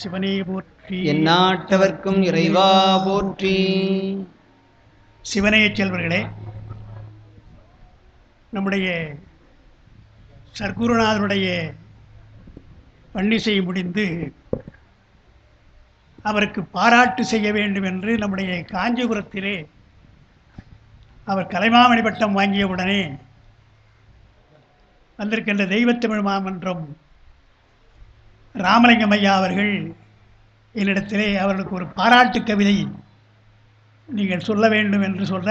சிவனே போற்றி. எந்நாட்டவர்க்கும் இறைவா போற்றி. சிவனைய செல்வர்களே, நம்முடைய சர்க்குருநாதனுடைய பன்னிசை முடிந்து அவருக்கு பாராட்டு செய்ய வேண்டும் என்று நம்முடைய காஞ்சிபுரத்திலே அவர் கலைமாமணி பட்டம் வாங்கியவுடனே வந்திருக்கின்ற தெய்வத்தமிழ் மாமன்றம் ராமலிங்கம் ஐயா அவர்கள் என்னிடத்திலே அவர்களுக்கு ஒரு பாராட்டு கவிதை நீங்கள் சொல்ல வேண்டும் என்று சொல்ல,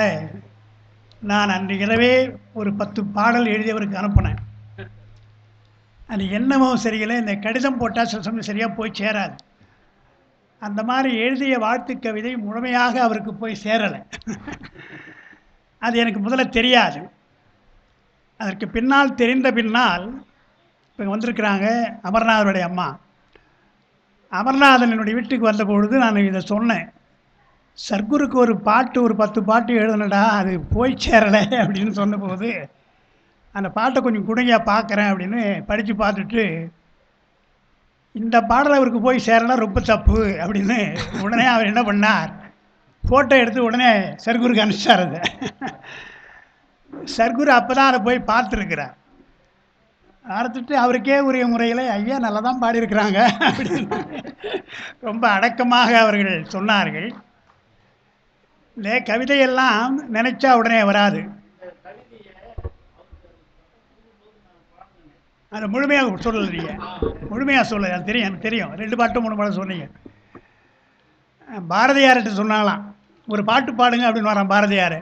நான் அன்று இரவே ஒரு 10 பாடல் எழுதியவருக்கு அனுப்பினேன். அது என்னமோ சரியில்லை, இந்த கடிதம் போட்டால் சில சமயம் சரியாக போய் சேராது. அந்த மாதிரி எழுதிய வாழ்த்து கவிதை முழுமையாக அவருக்கு போய் சேரலை. அது எனக்கு முதல்ல தெரியாது. அதற்கு பின்னால் தெரிந்த பின்னால் இப்போ வந்திருக்கிறாங்க அமர்நாதனுடைய அம்மா. அமர்நாதன் என்னுடைய வீட்டுக்கு வந்தபொழுது நான் இதை சொன்னேன். சர்க்குருக்கு ஒரு 10 பாட்டு எழுதுனடா, அது போய் சேரலை அப்படின்னு சொன்னபோது, அந்த பாட்டை கொஞ்சம் கொடுங்க பார்க்குறேன் அப்படின்னு படித்து பார்த்துட்டு, இந்த பாடல் அவருக்கு போய் சேரலாம் ரொம்ப தப்பு அப்படின்னு உடனே அவர் என்ன பண்ணார், ஃபோட்டோ எடுத்து உடனே சர்க்குருக்கு அனுப்பிச்சார். அதை சர்க்குரு அப்போ தான் அதை போய் பார்த்துருக்கிறார். பார்த்துட்டு அவருக்கே உரிய முறையில் ஐயா நல்லா தான் பாடியிருக்கிறாங்க அப்படின்னு ரொம்ப அடக்கமாக அவர்கள் சொன்னார்கள். இந்த கவிதையெல்லாம் நினைச்சா உடனே வராது. அதை முழுமையாக சொல்லலைங்க, முழுமையாக சொல்ல அது தெரியும், எனக்கு தெரியும். 2 பாட்டு 3 பாடம் சொன்னீங்க. பாரதியார்கிட்ட சொன்னாலாம், ஒரு பாட்டு பாடுங்க அப்படின்னு வரான் பாரதியார்.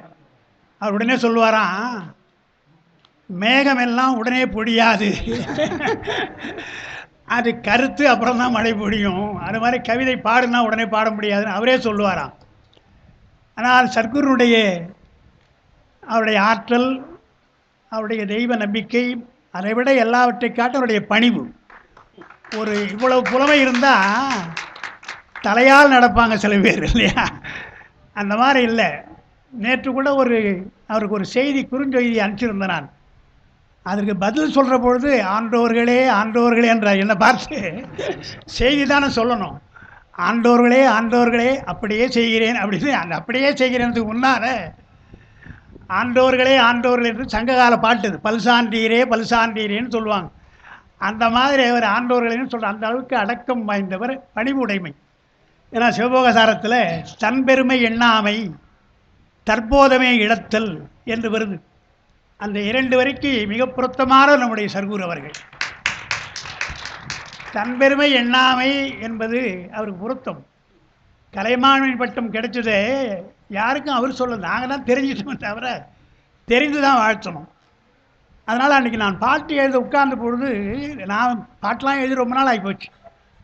அவர் உடனே சொல்லுவாராம், மேகமெல்லாம் உடனே பொழியாது, அது கருத்து அப்புறம் தான் மழை பொழியும். அது மாதிரி கவிதை பாடுனா உடனே பாட முடியாதுன்னு அவரே சொல்லுவாராம். ஆனால் சர்க்குருனுடைய அவருடைய ஆற்றல், அவருடைய தெய்வ நம்பிக்கை, அதை விட எல்லாவற்றை காட்ட அவருடைய பணிவு. ஒரு இவ்வளவு புலமை இருந்தால் தலையால் நடப்பாங்க சில பேர் இல்லையா, அந்த மாதிரி இல்லை. நேற்று கூட அவருக்கு ஒரு செய்தி, குறுஞ்செய்தி அனுப்பிச்சிருந்தேன் நான். அதற்கு பதில் சொல்கிற பொழுது ஆண்டோர்களே ஆண்டோர்களே என்றார். என்னை பார்த்து செய்தி தானே சொல்லணும். ஆண்டோர்களே ஆண்டோர்களே அப்படியே செய்கிறேன் அப்படின்னு, அந்த அப்படியே செய்கிறேன்றதுக்கு முன்னால் ஆண்டோர்களே ஆண்டோர்கள் என்று சங்ககால பாட்டு, பல்சாண்டீரே பல்சாண்டீரேன்னு சொல்லுவாங்க. அந்த மாதிரி அவர் ஆண்டோர்களேன்னு சொல்கிற அந்த அளவுக்கு அடக்கம் வாய்ந்தவர், பணிவுடைமை. ஏன்னா சிவபோகசாரத்தில் தன்பெருமை எண்ணாமை தற்போதமே இழத்தல் என்று வருது. அந்த 2 வரைக்கு மிக பொருத்தமான நம்முடைய சர்க்குரு அவர்கள். தன்பெருமை எண்ணாமை என்பது அவருக்கு பொருத்தம். கலைமாமணி பட்டம் கிடைச்சதே யாருக்கும் அவர் சொல்ல, நாங்கள் தான் தெரிஞ்சிட்டோம் தவிர தெரிந்து தான் வாழ்த்தணும். அதனால் அன்றைக்கி நான் பாட்டு எழுத உட்கார்ந்த பொழுது, நான் பாட்டெலாம் எழுதி ரொம்ப நாள் ஆகிப்போச்சு.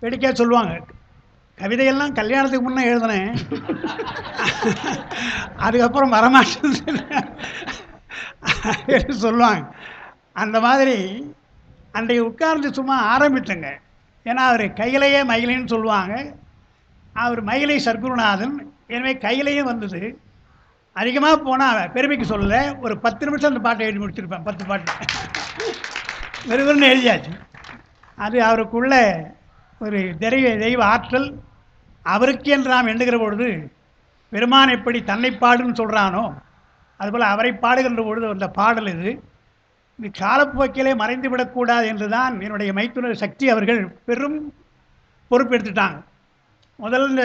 வேடிக்கையாக சொல்லுவாங்க, கவிதையெல்லாம் கல்யாணத்துக்கு முன்னே எழுதினேன், அதுக்கப்புறம் வரமாட்டேன்னு சொல்லுவாங்க. அந்த மாதிரி அன்றைக்கு உட்கார்ந்து சும்மா ஆரம்பித்தங்க. ஏன்னா அவர் கையிலையே மயிலைன்னு சொல்லுவாங்க. அவர் மயிலை சர்க்குருநாதன், எனவே கையிலையும் வந்தது. அதிகமாக போனால் பெருமைக்கு சொல்லலை, ஒரு 10 நிமிஷம் அந்த பாட்டை எழுதி முடிச்சிருப்பேன். 10 பாட்டு வெறுவன்னு எழுதியாச்சு. அது அவருக்குள்ள ஒரு தெய்வ ஆற்றல். அவருக்கு என்று நாம் எண்ணுகிற பொழுது, பெருமான் எப்படி தன்னை பாடுன்னு சொல்கிறானோ அதுபோல் அவரை பாடுகின்ற பொழுது அந்த பாடல் இது காலப்போக்கிலே மறைந்து விடக்கூடாது என்று தான் என்னுடைய மைத்துனர் சக்தி அவர்கள் பெரும் பொறுப்பெடுத்துட்டாங்க. முதல்ல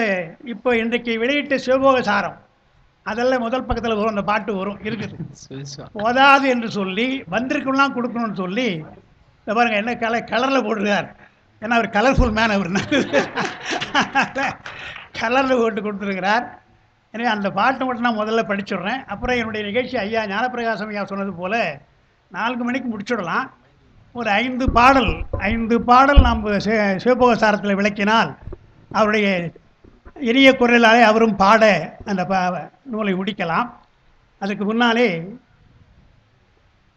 இப்போ இன்றைக்கு வெளியிட்ட சிவபோகசாரம் அதெல்லாம் முதல் பக்கத்தில் வரும், அந்த பாட்டு வரும் இருக்குது. போதாது என்று சொல்லி வந்திருக்கலாம் கொடுக்கணும்னு சொல்லி பாருங்கள் என்ன கலரில் போட்டுருக்கார். ஏன்னா அவர் கலர்ஃபுல் மேன், அவர் கலரில் போட்டு கொடுத்துருக்கிறார். எனவே அந்த பாட்டை மட்டும் நான் முதல்ல படிச்சுடுறேன். அப்புறம் என்னுடைய நிகழ்ச்சி ஐயா ஞானப்பிரகாசம் ஐயா சொன்னது போல் 4 மணிக்கு முடிச்சுடலாம். ஒரு 5 பாடல் நம்ம சிவபோகசாரத்தில் விளக்கினால் அவருடைய இனிய குரலாலே அவரும் பாட அந்த நூலை முடிக்கலாம். அதுக்கு முன்னாலே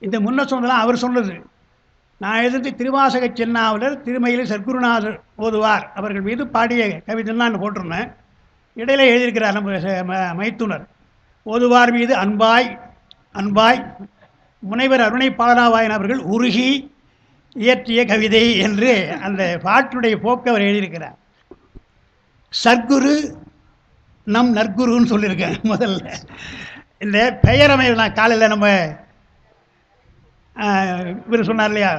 இந்த முன்ன சொன்னதெல்லாம் அவர் சொன்னது. நான் எழுதி திருவாசக சின்னாவலர் திருமயிலை சர்க்குருநாதர் ஓதுவார் அவர்கள் மீது பாடிய கவிதைன்னு நான் போட்டிருந்தேன். இடையில எழுதியிருக்கிறார் நம்ம மைத்துனர். ஓதுவார் மீது அன்பாய் முனைவர் அருணை பாலராவாயன் அவர்கள் உருகி இயற்றிய கவிதை என்று அந்த பாட்டுடைய போக்கு அவர் எழுதியிருக்கிறார். சர்க்குரு நம் நற்குருன்னு சொல்லியிருக்கேன். முதல்ல இந்த பெயரமைவு நான் காலையில் நம்ம இவர் சொன்னார் இல்லையா,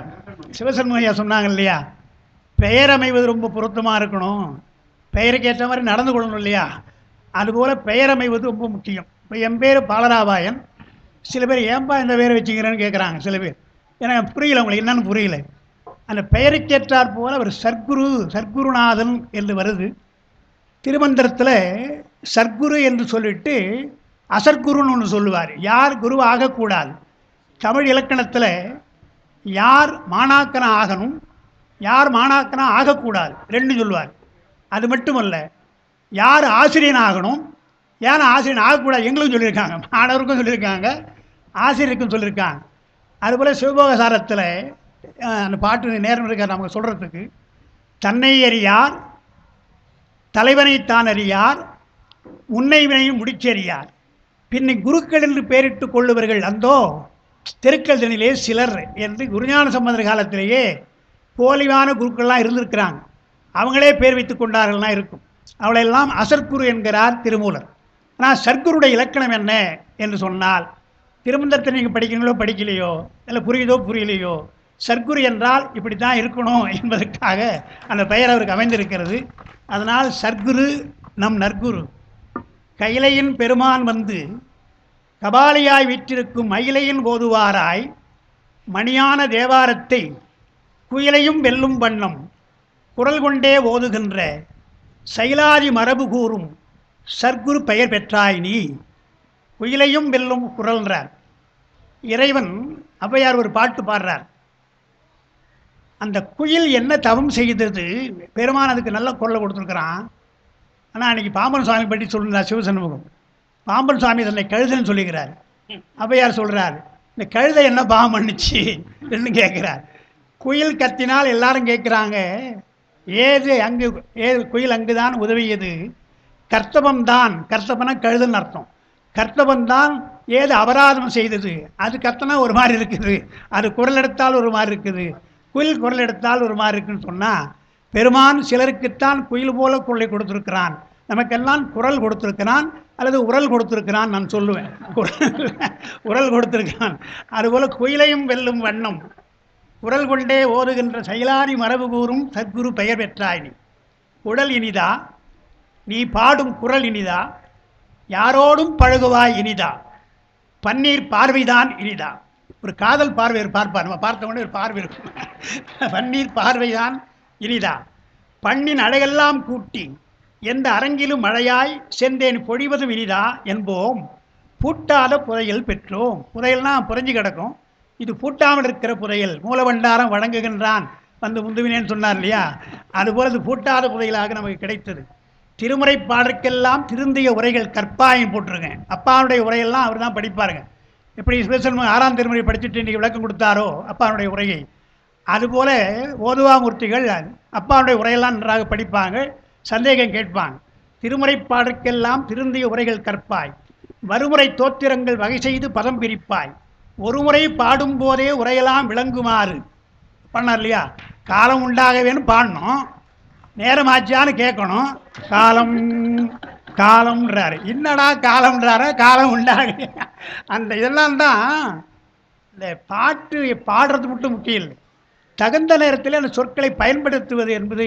சிவசண்முகையா சொன்னாங்க இல்லையா, பெயர் அமைவது ரொம்ப பொருத்தமாக இருக்கணும், பெயருக்கு ஏற்ற மாதிரி நடந்து கொள்ளணும் இல்லையா, அதுபோல் பெயர் அமைவது ரொம்ப முக்கியம். இப்போ என் பேர் பாலராபாயன், சில பேர் ஏன்பா இந்த பேரை வச்சுக்கிறேன்னு கேட்குறாங்க சில பேர். எனக்கு புரியல, உங்களுக்கு என்னென்னு புரியல. அந்த பெயருக்கேற்றார் போல் அவர் சர்க்குரு, சர்க்குருநாதன் என்று வருது. திருமந்திரத்தில் சர்க்குரு என்று சொல்லிட்டு அசர்குருன்னு ஒன்று சொல்லுவார். யார் குரு ஆகக்கூடாது. தமிழ் இலக்கணத்தில் யார் மாணாக்கனா ஆகணும், யார் மாணாக்கனா ஆகக்கூடாது, ரெண்டு சொல்லுவார். அது மட்டுமல்ல, யார் ஆசிரியன் ஆகணும், யார் ஆசிரியன் ஆகக்கூடாது, எங்களுக்கும் சொல்லியிருக்காங்க, மாணவருக்கும் சொல்லியிருக்காங்க, ஆசிரியருக்கும் சொல்லியிருக்காங்க. அதுபோல் சிவபோகசாரத்தில் அந்த பாட்டு நேரம் இருக்கார் நமக்கு சொல்கிறதுக்கு. தன்னை அறியார் தலைவனைத்தான் அறியார், உன்னை வினையும் முடிச்சறியார், பின்னை குருக்கள் என்று பெயரிட்டு கொள்ளுவர்கள் அந்தோ தெருக்கல்தனிலே சிலர் என்று குருஞான சம்பந்தர் காலத்திலேயே போலியான குருக்கள்லாம் இருந்திருக்கிறாங்க. அவங்களே பேர் வைத்து கொண்டார்கள்னா இருக்கும். அவளையெல்லாம் அசர்குரு என்கிறார் திருமூலர். ஆனால் சர்க்குருடைய இலக்கணம் என்ன என்று சொன்னால், திருமந்திரத்தை நீங்கள் படிக்கிறீங்களோ படிக்கலையோ, இல்லை புரியுதோ புரியலையோ, சர்க்குரு என்றால் இப்படி தான் இருக்கணும் என்பதற்காக அந்த பெயர் அவருக்கு அமைந்திருக்கிறது. அதனால் சர்க்குரு நம் நற்குரு. கைலையின் பெருமான் வந்து கபாலியாய் வீற்றிருக்கும் மயிலையின் ஓதுவாராய் மணியான தேவாரத்தை குயிலையும் வெல்லும் வண்ணம் குரல் கொண்டே ஓதுகின்ற சைலாதி மரபு கூறும் சர்க்குரு பெயர் பெற்றாய் நீ. குயிலையும் வெல்லும் குரல்ன்றார். இறைவன் ஔவையார் ஒரு பாட்டு பாடுறார். அந்த குயில் என்ன தவம் செய்தது, பெருமான் அதுக்கு நல்ல குரலை கொடுத்துருக்குறான். ஆனால் அன்றைக்கி பாம்பன் சுவாமி பற்றி சொல்லுறார் சிவசண்முகம். பாம்பன் சுவாமி தன்னை கழுதைன்னு சொல்லிக்கிறார். ஔவையார் சொல்கிறார், இந்த கழுதை என்ன பாவம் பண்ணுச்சு என்று கேட்குறார். குயில் கத்தினால் எல்லாரும் கேட்குறாங்க, ஏது அங்கு ஏது குயில் அங்கு தான் உதவியது, கர்த்தபம்தான், கர்த்தபன கழுதுன்னு அர்த்தம், கர்த்தபம்தான் ஏது அபராதம் செய்தது, அது கத்தனா ஒரு மாதிரி இருக்குது, அது குரல் எடுத்தால் ஒரு மாதிரி இருக்குது, குயில் குரல் எடுத்தால் ஒரு மாதிரி இருக்குன்னு சொன்னால், பெருமான் சிலருக்குத்தான் குயில் போல குரலை கொடுத்துருக்கிறான், நமக்கெல்லாம் குரல் கொடுத்துருக்கிறான் அல்லது உரல் கொடுத்துருக்கிறான். நான் சொல்லுவேன் உரல் கொடுத்துருக்கிறான். அதுபோல் குயிலையும் வெல்லும் வண்ணம் குரல் கொண்டே ஓதுகின்ற செயலாரி மரபு கூறும் சத்குரு பெயர் பெற்றாய் நீ. உடல் இனிதா, நீ பாடும் குரல் இனிதா, யாரோடும் பழகுவாய் இனிதா, பன்னீர் பார்வைதான் இனிதா. ஒரு காதல் பார்வை பார்ப்பார், நம்ம பார்த்த உடனே ஒரு பார்வை இருக்கும். பன்னீர் பார்வைதான் இனிதா, பண்ணின் அழகெல்லாம் கூட்டி எந்த அரங்கிலும் மழையாய் சென்றேன் பொழிவதும் இனிதா என்போம், பூட்டாத புதையல் பெற்றோம். புதையல்னா புரைஞ்சு கிடக்கும், இது பூட்டாமல் இருக்கிற புதையல். மூலவண்டாரம் வழங்குகின்றான் வந்து முந்துவினேன்னு சொன்னார் இல்லையா, அதுபோல் இது பூட்டாத புதையலாக நமக்கு கிடைத்தது. திருமுறை பாடற்கெல்லாம் திருந்திய உரைகள் கற்பாயம் போட்டிருக்கேன். அப்பாவுடைய உரையெல்லாம் அவர் தான் படிப்பாருங்க. எப்படி சிவசண்முகம் 6ஆம் திருமுறை படிச்சுட்டு இன்றைக்கி விளக்கம் கொடுத்தாரோ அப்பாவுடைய உரையை, அதுபோல் ஓதுவாமூர்த்திகள் அப்பாவுடைய உரையெல்லாம் நன்றாக படிப்பாங்க, சந்தேகம் கேட்பாங்க. திருமுறை பாடற்கெல்லாம் திருந்திய உரைகள் கற்பாய், மறுமுறை தோத்திரங்கள் வகை செய்து பதம் பிரிப்பாய், ஒரு முறை பாடும் போதே உரையெல்லாம் விளங்குமாறு பண்ணார் இல்லையா. காலம் உண்டாகவேன்னு பாடணும், நேரம் ஆச்சான்னு கேட்கணும், காலம் காலம்ன்றாரு. என்னடா காலம்ன்றார, காலம் உண்டாக. அந்த இதெல்லாம் தான் இந்த பாட்டு பாடுறது மட்டும் முக்கியம் இல்லை, தகுந்த நேரத்தில் அந்த சொற்களை பயன்படுத்துவது என்பது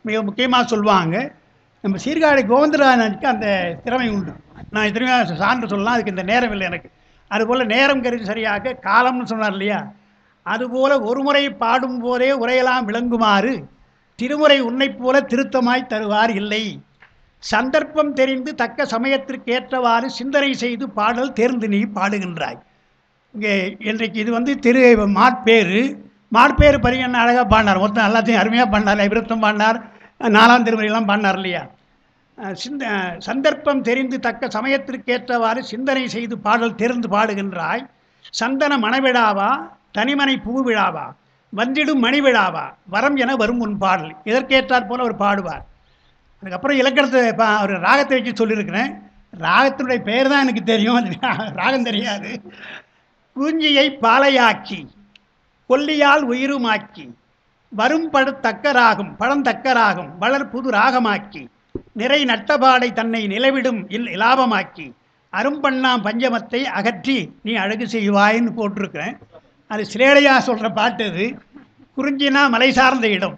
மிக முக்கியமாக சொல்லுவாங்க. நம்ம சீர்காழி கோவிந்தராஜனுக்கு அந்த திறமை உண்டு. நான் திரும்ப சான்று சொல்லலாம், அதுக்கு இந்த நேரம் இல்லை எனக்கு. அதுபோல் நேரம் கருதி சரியாக காலம்னு சொன்னார் இல்லையா, அதுபோல் ஒரு முறை பாடும் போதே உரையெல்லாம் விளங்குமாறு திருமுறை உன்னை போல திருத்தமாய் தருவார் இல்லை, சந்தர்ப்பம் தெரிந்து தக்க சமயத்திற்கு ஏற்றவாறு சிந்தனை செய்து பாடல் தேர்ந்து நீ பாடுகின்றாய். இங்கே இன்றைக்கு இது வந்து திரு மாட்பேறு பரியன் அழகாக பாடினார், மொத்தம் எல்லாத்தையும் அருமையாக பாடினார், விருத்தம் பாடினார், 4ஆம் திருமுறையெல்லாம் பாடினார் இல்லையா. சந்தர்ப்பம் தெரிந்து தக்க சமயத்திற்கு ஏற்றவாறு சிந்தனை செய்து பாடல் தேர்ந்து பாடுகின்றாய், சந்தன மணவிழாவா தனிமனை பூ விழாவா வந்திடும் மணி விழாவா வரம் என வரும் உன் பாடல். இதற்கேற்றாற் போல அவர் பாடுவார். அதுக்கப்புறம் இலக்கணத்தை ஒரு ராகத்தை வச்சு சொல்லியிருக்கிறேன். ராகத்தினுடைய பெயர் தான் எனக்கு தெரியும், ராகம் தெரியாது. குறிஞ்சியை பாலையாக்கி கொல்லியால் உயிருமாக்கி வரும் பழத்தக்க ராகம் வளர் புது ராகமாக்கி நிறை நட்டபாடை தன்னை நிலவிடும் இலாபமாக்கி அரும்பண்ணாம் பஞ்சமத்தை அகற்றி நீ அழகு செய்வாயின்னு போட்டிருக்கிறேன். அது சிலேடையா சொல்கிற பாட்டு. அது குறிஞ்சினா மலை சார்ந்த இடம்.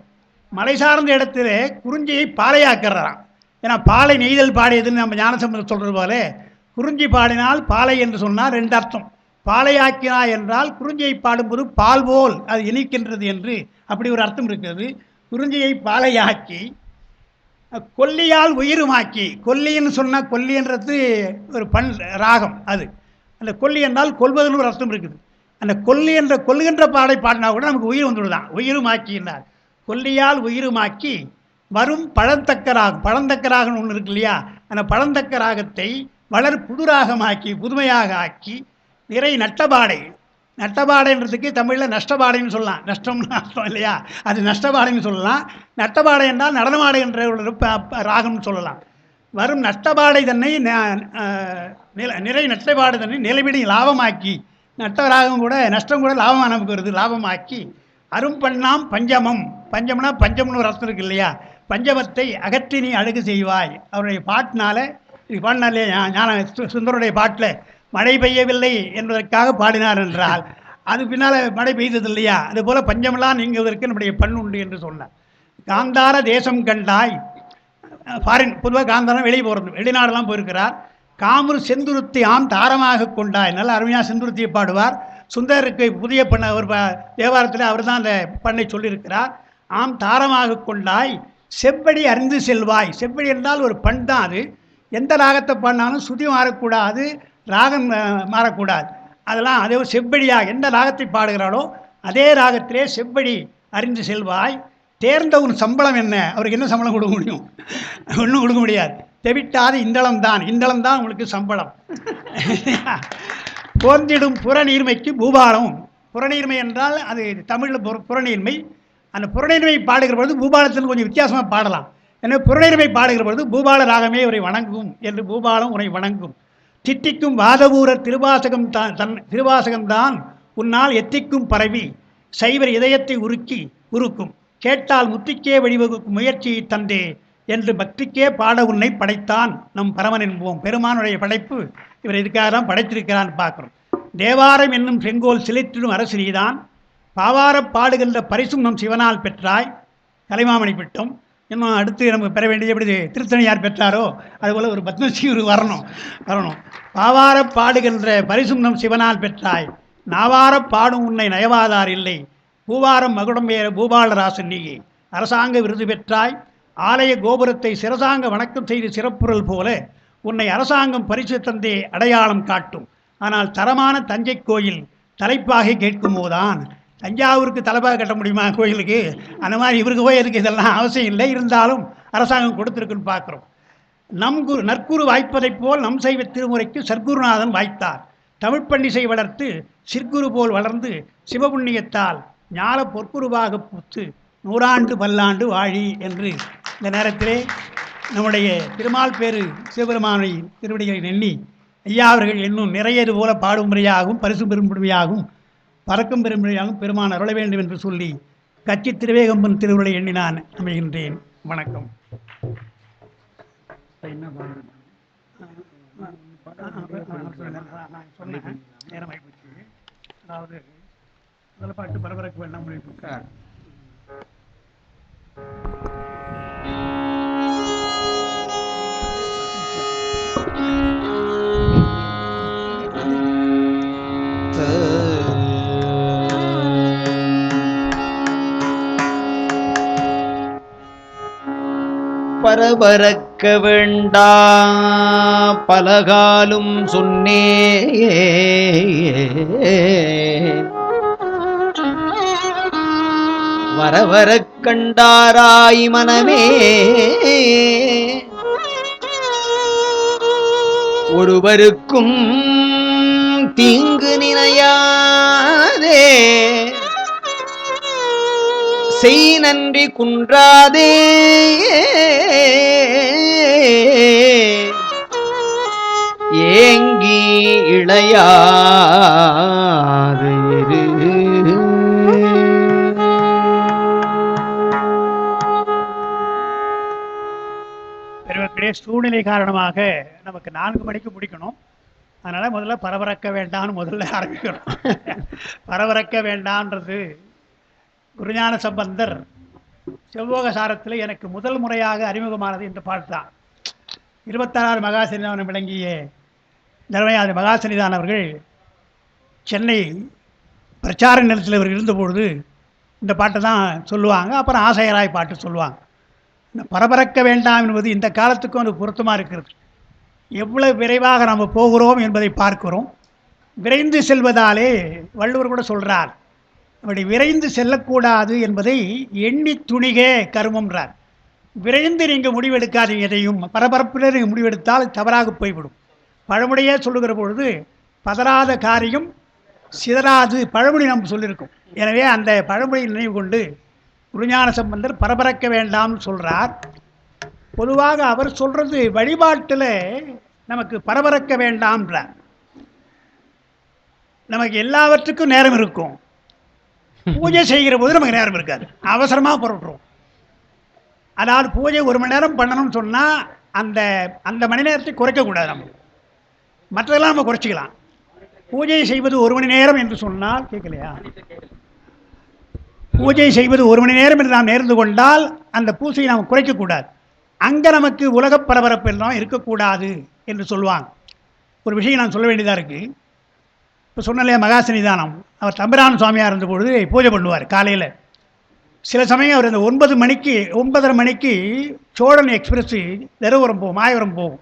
மலை சார்ந்த இடத்துல குறிஞ்சியை பாலையாக்குறான். ஏன்னா பாலை நெய்தல் பாடியதுன்னு நம்ம ஞானசம்பந்தர் சொல்கிறது போல குறிஞ்சி பாடினால் பாலை என்று சொன்னால் ரெண்டு அர்த்தம். பாலையாக்கினா என்றால் குறிஞ்சியை பாடும்போது பால் போல் அது இனிக்கின்றது என்று அப்படி ஒரு அர்த்தம் இருக்கிறது. குறிஞ்சியை பாலையாக்கி கொல்லியால் உயிருமாக்கி, கொல்லின்னு சொன்னால் கொல்லின்றது ஒரு ராகம். அது அந்த கொல்லி என்றால் கொல்வதுன்னு ஒரு அர்த்தம் இருக்குது. அந்த கொல்லி என்ற கொல்லுகின்ற பாடை பாடினா கூட நமக்கு உயிர் வந்துவிடுதான். உயிருமாக்கி என்றார். கொல்லியால் உயிருமாக்கி வரும் பழந்தக்கராகம். பழந்தக்கராகன்னு ஒன்று இருக்கு இல்லையா, அந்த பழந்தக்கராகத்தை வளர் புதுராகமாக்கி புதுமையாக ஆக்கி நிறை நட்டபாடை. நட்டபாடைன்றதுக்கு தமிழில் நஷ்டபாடைன்னு சொல்லலாம். நஷ்டம்னு அர்த்தம் இல்லையா, அது நஷ்டபாடைன்னு சொல்லலாம். நட்டபாடை என்றால் நடனமாடை என்ற ஒரு ராகம்னு சொல்லலாம். வரும் நஷ்டபாடை தன்னை நிறை நட்டபாடை தன்னை நிலைவிடி லாபமாக்கி, நட்ட ராகம் கூட நஷ்டம் கூட லாபமாக நமக்கு வருது, லாபமாக்கி அரும்பண்ணாம் பஞ்சமம். பஞ்சம்னா பஞ்சம்னு ஒரு அர்த்தம் இருக்கு இல்லையா, பஞ்சமத்தை அகற்றி நீ அழகு செய்வாய். அவருடைய பாட்டினால இது பாடினாலே ஞான சுந்தருடைய பாட்டில் மழை பெய்யவில்லை என்பதற்காக பாடினார் என்றால் அது பின்னால் மழை பெய்தது இல்லையா, அதுபோல் பஞ்சமெல்லாம் நீங்குவதற்கு நம்முடைய பண் உண்டு என்று சொன்னார். காந்தார தேசம் கண்டாய். ஃபாரின் பொதுவாக காந்தாரம் வெளியே போகிறது, வெளிநாடெல்லாம் போயிருக்கிறார். காமரு செந்துருத்தி ஆம் தாரமாக கொண்டாய். நல்ல அருமையாக செந்துருத்தியை பாடுவார். சுந்தருக்கு புதிய பண்ண ஒரு தேவாரத்தில் அவர் தான் அந்த பண்ணை சொல்லியிருக்கிறார். ஆம் தாரமாக கொண்டாய் செவ்வடி அறிந்து செல்வாய். செவ்வடி என்றால் ஒரு பண் தான். அது எந்த ராகத்தை பாடினாலும் சுதி மாறக்கூடாது, ராகம் மாறக்கூடாது. அதெல்லாம் அதே செவ்வடியாக எந்த ராகத்தை பாடுகிறாளோ அதே ராகத்திலே செவ்வடி அறிந்து செல்வாய். தேர்ந்த ஒரு சம்பளம் என்ன, அவருக்கு என்ன சம்பளம் கொடுக்க முடியும்? ஒன்றும் கொடுக்க முடியாது. தெவிட்டாது இந்தளம் தான், இந்தளம் தான் உங்களுக்கு சம்பளம். போந்திடும் புறநீர்மைக்கு பூபாலம். புறநீர்மை என்றால் அது தமிழில் புறநீர்மை. அந்த புறநீர்மை பாடுகிற பொழுது பூபாலத்தில் கொஞ்சம் வித்தியாசமாக பாடலாம். எனவே புறநீர்மை பாடுகிற பொழுது பூபால ராகமே உரை வணங்கும் என்று பூபாலம் உரை வணங்கும். திட்டிக்கும் வாதவூர திருவாசகம்தான் உன்னால் எத்திக்கும் பரவி சைவர் இதயத்தை உருக்கும். கேட்டால் முத்திக்கே வழிவகுக்கும் முயற்சியை தந்தே என்று பக்திக்கே பாட உன்னை படைத்தான் நம் பரமன் என்போம். பெருமானுடைய படைப்பு இவர் இதுக்காக தான் படைத்திருக்கிறான்னு பார்க்குறோம். தேவாரம் என்னும் செங்கோல் சிலைத்திடும் அரசு நீதான். பாவாரப் பாடுகின்ற பரிசும் நம் சிவனால் பெற்றாய். கலைமாமணி பெற்றோம். இன்னும் அடுத்து நமக்கு பெற வேண்டியது எப்படி திருத்தணியார் பெற்றாரோ அதுபோல் ஒரு பத்மஸ்ரீ ஒரு வரணும். பாவாரப் பாடுகின்ற பரிசும் நம் சிவனால் பெற்றாய். நாவாரப் பாடும் உன்னை நயவாதார் இல்லை. பூவாரம் மகுடம் ஏற பூபாலராசன் நீயே. அரசாங்க விருது பெற்றாய். ஆலய கோபுரத்தை சிரசாங்க வணக்கம் செய்து சிறப்புறல் போல உன்னை அரசாங்கம் பரிசு தந்தே அடையாளம் காட்டும். ஆனால் தரமான தஞ்சை கோயில் தலைப்பாகை கேட்கும் போதுதான். தஞ்சாவூருக்கு தலைப்பாக கட்ட முடியுமா கோயிலுக்கு? அந்த மாதிரி இவருக்கு போய் எதுக்கு இதெல்லாம் அவசியம் இல்லை. இருந்தாலும் அரசாங்கம் கொடுத்துருக்குன்னு பார்க்குறோம். நற்குரு வாய்ப்பதைப் போல் நம் சைவ திருமுறைக்கு சர்க்குருநாதன் வாய்த்தார். தமிழ் பண்டிசை வளர்த்து சிற்குரு போல் வளர்ந்து சிவபுண்ணியத்தால் ஞான பொற்குருவாக பூத்து 100 ஆண்டு பல்லாண்டு வாழி என்று இந்த நேரத்திலே நம்முடைய திருமால் பேரு சிவபெருமானை திருவடிகளை எண்ணி ஐயா அவர்கள் இன்னும் நிறையது போல பாடும் முறையாகவும் பரிசு பெரும்படியாகவும் பறக்கும் பெரும்படியாகவும் பெருமான் அருள வேண்டும் என்று சொல்லி கட்சி திருவேகம்பன் திருவுருளை எண்ணி நான் அமைகின்றேன். வணக்கம். சொன்னேன் நேரமாகி போச்சு. அதாவது முதல் பாட்டு பரபரக்க வேண்டாம் முடிவு. பரபரக்க வேண்டா பலகாலும் சொன்னே வரவரக் கண்டாராய் மனமே ஒருவருக்கும் தீங்கு நினையாதே செய் நன்றி குன்றாதே ஏங்கி இளையாது பெருமக்களே, சூழ்நிலை காரணமாக நமக்கு 4 மணிக்கு முடிக்கணும். அதனால் முதல்ல பரபரக்க வேண்டாம்னு முதல்ல ஆரம்பிக்கணும். பரபரக்க வேண்டான்றது குருஞான சம்பந்தர் செவ்வோகசாரத்தில் எனக்கு முதல் முறையாக அறிமுகமானது இந்த பாட்டு தான். 26 மகாசன்னிதானம் விளங்கிய தர்மயாதி மகாசன்னிதானம் அவர்கள் சென்னை பிரச்சார நிலத்தில் இவர் இருந்தபொழுது இந்த பாட்டை தான் சொல்லுவாங்க. அப்புறம் ஆசையராய் பாட்டு சொல்லுவாங்க. இந்த பரபரக்க வேண்டாம் என்பது இந்த காலத்துக்கும் அது பொருத்தமாக இருக்கிறது. எவ்வளவு விரைவாக நம்ம போகிறோம் என்பதை பார்க்கிறோம். விரைந்து செல்வதாலே வள்ளுவர் கூட சொல்கிறார், அப்படி விரைந்து செல்லக்கூடாது என்பதை எண்ணி துணிகே கருமம்ன்றார். விரைந்து நீங்கள் முடிவெடுக்காதீங்க. எதையும் பரபரப்பில் நீங்கள் முடிவெடுத்தால் தவறாக போய்விடும். பழமொழியே சொல்லுகிற பொழுது பதறாத காரியம் சிதறாது பழமொழி நம்ம சொல்லியிருக்கோம். எனவே அந்த பழமொழி நினைவு கொண்டு குருஞான சம்பந்தர் பரபரக்க வேண்டாம்னு சொல்கிறார். பொதுவாக அவர் சொல்கிறது வழிபாட்டில் நமக்கு பரபரக்க வேண்டாம்ன்றார். நமக்கு எல்லாவற்றுக்கும் நேரம் இருக்கும். பூஜை செய்கிற போது நமக்கு நேரம் இருக்காது, அவசரமாக புறப்பட்டுருவோம். அதாவது பூஜை 1 மணி நேரம் பண்ணணும்னு சொன்னால் அந்த அந்த மணி நேரத்தை குறைக்கக்கூடாது. நம்ம மற்றதெல்லாம் நம்ம குறைச்சிக்கலாம். பூஜை செய்வது 1 மணி நேரம் என்று சொன்னால் கேட்கலையா? பூஜை செய்வது 1 மணி நேரம் என்று நாம் நேர்ந்து கொண்டால் அந்த பூஜையை நாம் குறைக்கக்கூடாது. அங்கே நமக்கு உலக பரபரப்பு எல்லாம் இருக்கக்கூடாது என்று சொல்லுவாங்க. ஒரு விஷயம் நான் சொல்ல வேண்டியதாக இருக்குது. இப்போ சொன்னலையா மகாசன்னிதானம், அவர் தம்பிரான் சுவாமியாக இருந்தபொழுது பூஜை பண்ணுவார் காலையில். சில சமயம் அவர் அந்த 9 மணிக்கு 9:30 மணிக்கு சோழன் எக்ஸ்பிரஸ் தருமபுரம் போகும், மாயவரம் போகும்.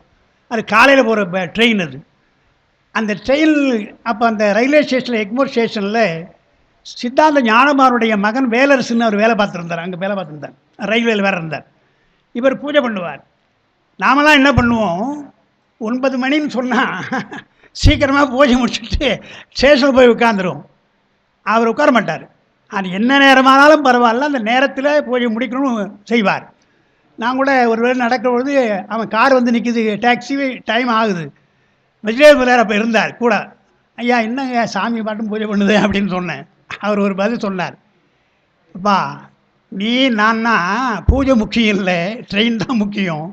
அது காலையில் போகிற ட்ரெயின். அது அந்த ட்ரெயின் அப்போ அந்த ரயில்வே ஸ்டேஷனில் எக்மோர் ஸ்டேஷனில் சித்தாந்த ஞானமாருடைய மகன் வேலரசுன்னு அவர் வேலை பார்த்துருந்தார். அங்கே வேலை பார்த்துருந்தார், ரயில்வேயில் வேறு இருந்தார். இவர் பூஜை பண்ணுவார். நாமெல்லாம் என்ன பண்ணுவோம், 9 மணின்னு சொன்னால் சீக்கிரமாக பூஜை முடிச்சுட்டு ஸ்டேஷனில் போய் உட்காந்துருவோம். அவர் உட்கார மாட்டார். அது என்ன நேரமானாலும் பரவாயில்ல, அந்த நேரத்தில் பூஜை முடிக்கணும்னு செய்வார். நான் கூட ஒரு வேளை நடக்கிற பொழுது அவன் கார் வந்து நிற்கிது, டாக்ஸி டைம் ஆகுது. வெஜிடேபிள் அப்போ இருந்தார் கூட. ஐயா என்னங்க சாமி பாட்டும் பூஜை பண்ணுது அப்படின்னு சொன்னேன். அவர் ஒரு பதில் சொன்னார், அப்பா நீ நான்னா பூஜை முக்கியம் இல்லை, ட்ரெயின் தான் முக்கியம்.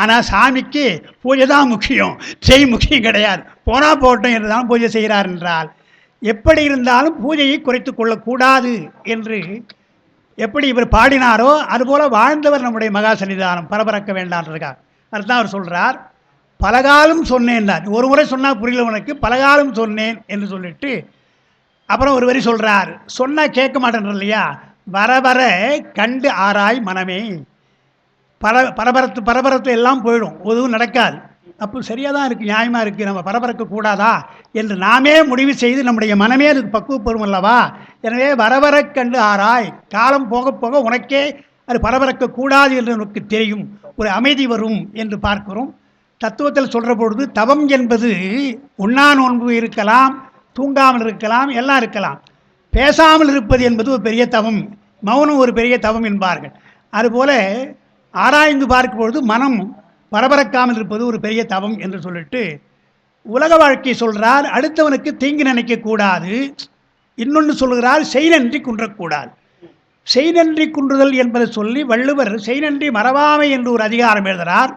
ஆனால் சாமிக்கு பூஜை தான் முக்கியம், ட்ரெயின் முக்கியம் கிடையாது. போனால் போட்டோம் என்று தான் பூஜை செய்கிறார் என்றால், எப்படி இருந்தாலும் பூஜையை குறைத்து கொள்ளக்கூடாது என்று எப்படி இவர் பாடினாரோ அதுபோல் வாழ்ந்தவர் நம்முடைய மகா சன்னிதானம். பரபரக்க வேண்டான்றதுக்காக அதுதான் அவர் சொல்கிறார். பலகாலம் சொன்னேன் தான், ஒரு முறை சொன்னால் புரியல உனக்கு, பலகாலம் சொன்னேன் என்று சொல்லிட்டு அப்புறம் ஒரு வரி சொல்கிறார். சொன்னால் கேட்க மாட்டேன்ற இல்லையா, வர வர கண்டு ஆராய் மனமே. பரபரத்து எல்லாம் போயிடும், எதுவும் நடக்காது. அப்போ சரியாக தான் இருக்குது, நியாயமாக இருக்குது, நம்ம பரபரக்க கூடாதா என்று நாமே முடிவு செய்து நம்முடைய மனமே அதுக்கு பக்குவப்படும் அல்லவா. எனவே வரவர கண்டு ஆராய், காலம் போக போக உனக்கே அது பரபரக்க கூடாது என்று உனக்கு தெரியும், ஒரு அமைதி வரும் என்று பார்க்கிறோம். தத்துவத்தில் சொல்கிற பொழுது தவம் என்பது உண்ணா நோன்பு இருக்கலாம், தூங்காமல் இருக்கலாம், எல்லாம் இருக்கலாம். பேசாமல் இருப்பது என்பது ஒரு பெரிய தவம், மௌனம் ஒரு பெரிய தவம் என்பார்கள். அதுபோல் ஆராய்ந்து பார்க்கும்பொழுது மனம் பரபரக்காமல் இருப்பது ஒரு பெரிய தவம் என்று சொல்லிட்டு உலக வாழ்க்கை சொல்கிறார். அடுத்தவனுக்கு தீங்கு நினைக்கக்கூடாது. இன்னொன்று சொல்கிறார், செய்நன்றி குன்றக்கூடாது. செய்நன்றி குன்றுதல் என்பதை சொல்லி வள்ளுவர் செய்நன்றி மறவாமை என்று ஒரு அதிகாரம் எழுதுகிறார்.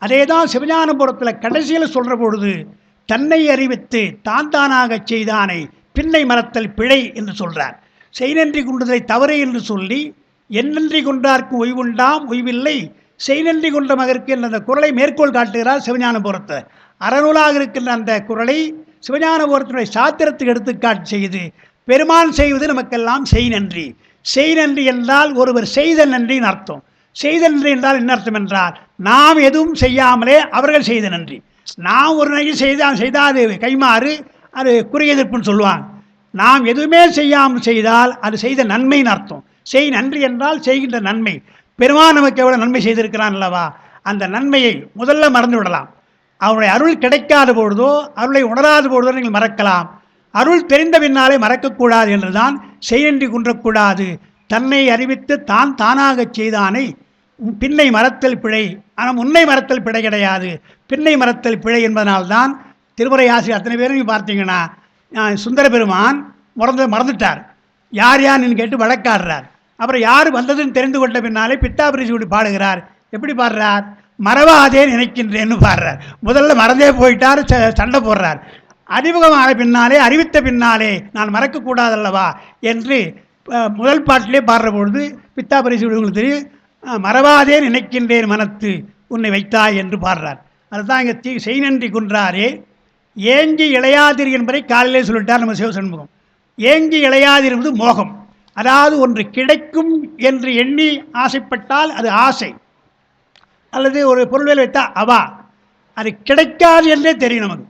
அதே தான் சிவஞானபுரத்தில் கடைசியில் சொல்கிற பொழுது தன்னை அறிவித்து தான் தானாக செய்தானை பின்னை மறத்தல் பிழை என்று சொல்கிறார். செய்நன்றி குன்றுதலை தவறு என்று சொல்லி எந்நன்றி கொன்றார்க்கு ஓய்வுண்டாம் ஓய்வில்லை செய்நன்றி கொன்ற மகற்கு என்ற அந்த குறளை மேற்கோள் காட்டுகிறார் சிவஞானபுரத்தை. அறநூலாக இருக்கின்ற அந்த குறளை சிவஞானபுரத்தினுடைய சாத்திரத்துக்கு எடுத்துக்காட்டு செய்து பெருமான் செய்வது நமக்கெல்லாம் செய் நன்றி. செய் நன்றி என்றால் ஒருவர் செய்த நன்றின்னு அர்த்தம். செய்த நன்றி என்றால் என்ன அர்த்தம் என்றால், நாம் எதுவும் செய்யாமலே அவர்கள் செய்த நன்றி. நாம் ஒரு நன்றி செய்தால் அது கைமாறு, அது குறி எதிர்ப்புன்னு சொல்லுவாங்க. நாம் எதுவுமே செய்யாமல் செய்தால் அது செய்த நன்மைன்னு அர்த்தம். செய் நன்றி என்றால் செய்கின்ற நன்மை. பெருமான் நமக்கு எவ்வளோ நன்மை செய்திருக்கிறான் அல்லவா, அந்த நன்மையை முதல்ல மறந்து விடலாம். அவனுடைய அருள் கிடைக்காத பொழுதோ அருளை உணராத பொழுதோ நீங்கள் மறக்கலாம். அருள் தெரிந்த பின்னாலே மறக்கக்கூடாது என்றுதான் செய்நன்றி குன்றக்கூடாது. தன்னை அறிவித்து தான் தானாக செய்தானை பின்னை மறத்தல் பிழை. ஆனால் முன்னை மறத்தல் பிழை கிடையாது, பின்னை மறத்தல் பிழை என்பதனால்தான் திருமுறை ஆசிரியர் அத்தனை பேரும் பார்த்தீங்கன்னா சுந்தர பெருமான் மறந்துட்டார். யார் யார்னு கேட்டு வழக்காடுறார். அப்புறம் யார் வந்ததுன்னு தெரிந்து கொண்ட பின்னாலே பித்தாபுரி சூடி பாடுகிறார். எப்படி பாடுறார், மறவாதே நினைக்கின்றேன்னு பாடுறார். முதல்ல மறந்தே போயிட்டார், சண்டை போடுறார். அறிமுகமான பின்னாலே, அறிவித்த பின்னாலே நான் மறக்கக்கூடாதல்லவா என்று முதல் பாட்டிலே பாடுற பொழுது பித்தா பரிசு உங்களுக்கு தெரியும், மறவாதே நினைக்கின்றேன் மனத்து உன்னை வைத்தாய் என்று பாடுறார். அதுதான் இங்கே செய்நன்றி குன்றாரே ஏங்கி இளையாதிர் என்பதை காலையிலே சொல்லிட்டார் நம்ம சிவசண்முகம். ஏங்கி இளையாதிர் என்பது மோகம். அதாவது ஒன்று கிடைக்கும் என்று எண்ணி ஆசைப்பட்டால் அது ஆசை, அல்லது ஒரு பொருள் வைத்தா அவா, அது கிடைக்காது என்றே தெரியும். நமக்கு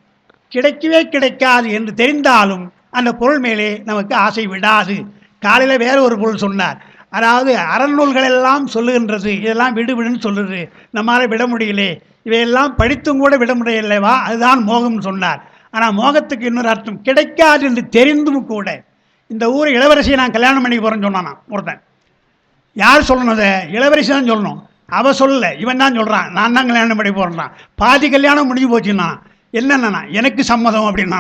கிடைக்கவே கிடைக்காது என்று தெரிந்தாலும் அந்த பொருள் மேலே நமக்கு ஆசை விடாது. காலையில் வேறு ஒரு பொருள் சொன்னார், அதாவது அறநூல்கள் எல்லாம் சொல்லுகின்றது, இதெல்லாம் விடு விடுன்னு சொல்லுது, நம்மளால் விட முடியலே, இவையெல்லாம் படித்தும் கூட விட முடியலைவா, அதுதான் மோகம்னு சொன்னார். ஆனால் மோகத்துக்கு இன்னொரு அர்த்தம், கிடைக்காது என்று தெரிந்தும் கூட. இந்த ஊர் இளவரசியை நான் கல்யாணம் பண்ணி போகிறேன்னு சொன்னான் ஒருத்தன். யார் சொல்லணும்? அதை இளவரசி தான் சொல்லணும். அவள் சொல்லலை, இவன் தான் சொல்கிறான், நான் தான் கல்யாணம் பண்ணி போடுறான். பாதி கல்யாணம் முடிஞ்சு போச்சுன்னா என்னென்னா எனக்கு சம்மதம் அப்படின்னா.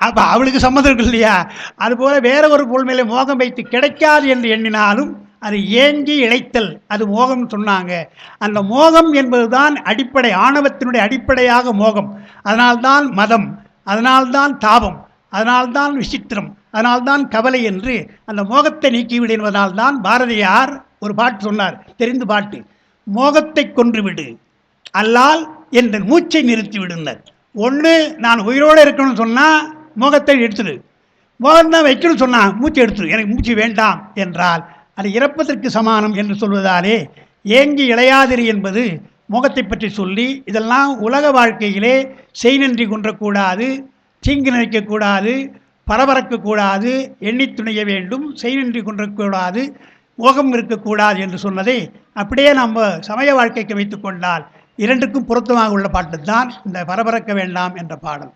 அப்போ அவளுக்கு சம்மதம் இருக்கு இல்லையா? அதுபோல் வேற ஒரு பொருள் மேலே மோகம் வைத்து கிடைக்காது என்று எண்ணினாலும் அது ஏங்கி இழைத்தல், அது மோகம்னு சொன்னாங்க. அந்த மோகம் என்பது தான் அடிப்படை, ஆணவத்தினுடைய அடிப்படையாக மோகம். அதனால்தான் மதம், அதனால்தான் தாபம், அதனால்தான் விசித்திரம், அதனால்தான் கவலை என்று அந்த மோகத்தை நீக்கிவிடு என்பதனால்தான் பாரதியார் ஒரு பாட்டு சொன்னார், தெரிந்து பாட்டு, மோகத்தை கொன்றுவிடு அல்லால் என்ற மூச்சை நிறுத்தி விடுனர். ஒன்று நான் உயிரோடு இருக்கணும்னு சொன்னால் மோகத்தை எடுத்துடு, மோகம் தான் வைக்கணும்னு சொன்னால் மூச்சை எடுத்துடு, எனக்கு மூச்சு வேண்டாம் என்றால் அது இறப்பதற்கு சமானம் என்று சொல்வதாலே ஏங்கி இளையாதிரி என்பது மோகத்தை பற்றி சொல்லி, இதெல்லாம் உலக வாழ்க்கையிலே செய்நன்றி குன்றக்கூடாது, தீங்கு நினைக்கக்கூடாது, பரபரக்கக்கூடாது, எண்ணி துணிய வேண்டும், செய்நன்றி குன்றக்கூடாது, மோகம் இருக்கக்கூடாது என்று சொன்னதை அப்படியே நம்ம சமய வாழ்க்கைக்கு வைத்து கொண்டால் இரண்டுக்கும் பொருத்தமாக உள்ள பாட்டு தான் இந்த பரபரக்க வேண்டாம் என்ற பாடல்.